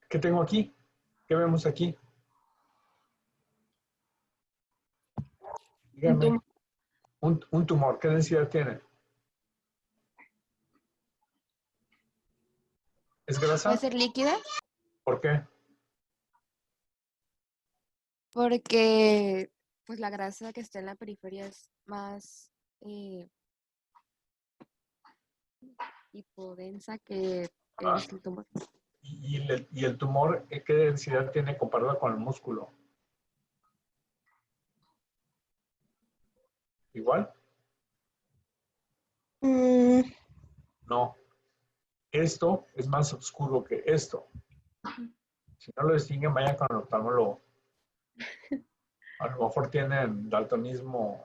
¿Qué tengo aquí? ¿Qué vemos aquí? Dígame. Un tumor. ¿Qué densidad tiene? ¿Es grasa? ¿Puede ser líquida? ¿Por qué? Porque pues la grasa que está en la periferia es más hipodensa que el tumor. ¿Y el tumor qué densidad tiene comparado con el músculo? ¿Igual? No. Esto es más oscuro que esto. Si no lo distinguen, vayan con el oftalmólogo. A lo mejor tienen daltonismo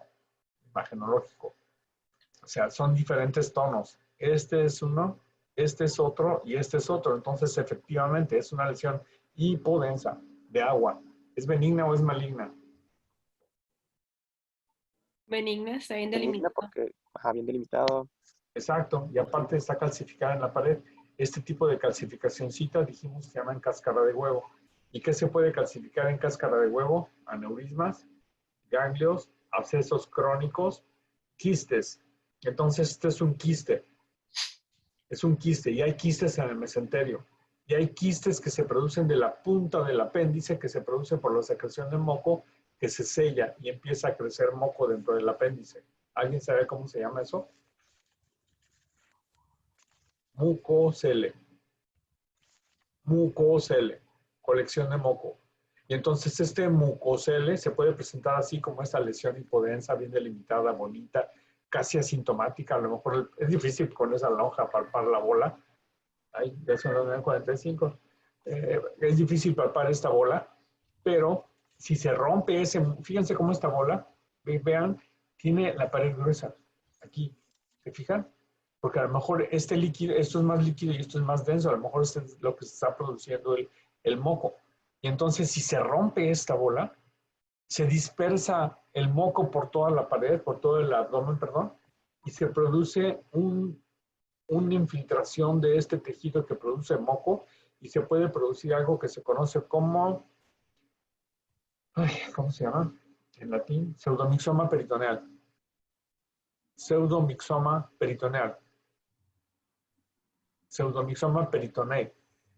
imagenológico. O sea, son diferentes tonos. Este es uno, este es otro y este es otro. Entonces, efectivamente, es una lesión hipodensa. de agua. ¿Es benigna o es maligna? Benigna, está bien Benigna delimitada. porque, bien delimitado. Exacto, y aparte está calcificada en la pared. Este tipo de calcificacióncita dijimos se llaman cáscara de huevo. ¿Y qué se puede calcificar en cáscara de huevo? Aneurismas, ganglios, abscesos crónicos, quistes. Entonces, este es un quiste. Es un quiste y hay quistes en el mesenterio. Y hay quistes que se producen de la punta del apéndice, que se produce por la secreción de moco, que se sella y empieza a crecer moco dentro del apéndice. ¿Alguien sabe cómo se llama eso? Mucocele. Mucocele. Colección de moco. Y entonces este mucocele se puede presentar así como esta lesión hipodensa, bien delimitada, bonita, casi asintomática. A lo mejor es difícil con esa lonja palpar la bola. Ay, ya son las 9:45. Es difícil palpar esta bola, pero si se rompe ese, fíjense cómo esta bola, vean, tiene la pared gruesa. Aquí, ¿se fijan? Porque a lo mejor este líquido, esto es más líquido y esto es más denso, a lo mejor esto es lo que se está produciendo el moco. Y entonces si se rompe esta bola, se dispersa el moco por toda la pared, por todo el abdomen, perdón, y se produce una infiltración de este tejido que produce moco y se puede producir algo que se conoce como, ¿cómo se llama? En latín, pseudomixoma peritoneal. Pseudomixoma peritoneal. Pseudomixoma peritoneal.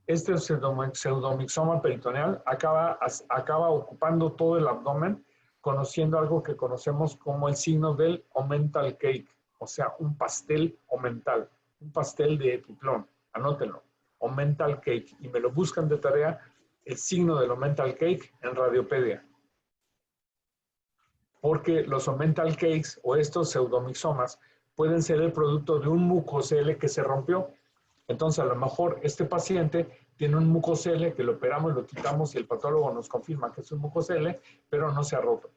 Este pseudomixoma peritoneal acaba ocupando todo el abdomen, conociendo algo que conocemos como el signo del omental cake, o sea, un pastel omental, un pastel de epiplón. Anótenlo, omental cake, y me lo buscan de tarea, el signo del omental cake en Radiopedia. Porque los omental cakes o estos pseudomixomas pueden ser el producto de un mucocele que se rompió. Entonces, a lo mejor este paciente tiene un mucocele que lo operamos, lo quitamos y el patólogo nos confirma que es un mucocele, pero no se ha roto.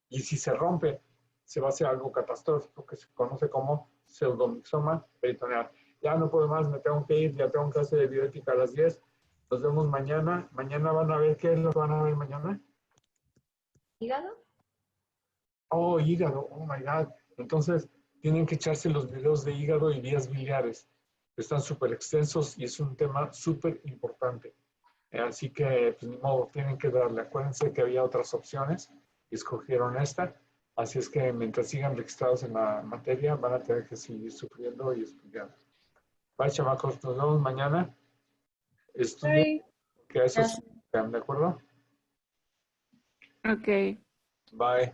Y si se rompe, se va a hacer algo catastrófico que se conoce como pseudomixoma peritoneal. Ya no puedo más, me tengo que ir, ya tengo clase de bioética a las 10. Nos vemos mañana. Mañana van a ver, ¿qué es lo que van a ver mañana? ¿Hígado? Oh, hígado, oh my God. Entonces, tienen que echarse los videos de hígado y vías biliares. Están súper extensos y es un tema súper importante. Así que, pues ni modo, tienen que darle. Acuérdense que había otras opciones y escogieron esta. Así es que mientras sigan registrados en la materia, van a tener que seguir sufriendo y estudiando. Bye, chamacos, nos vemos mañana. Estudien, que a eso se ¿de acuerdo? Ok. Bye.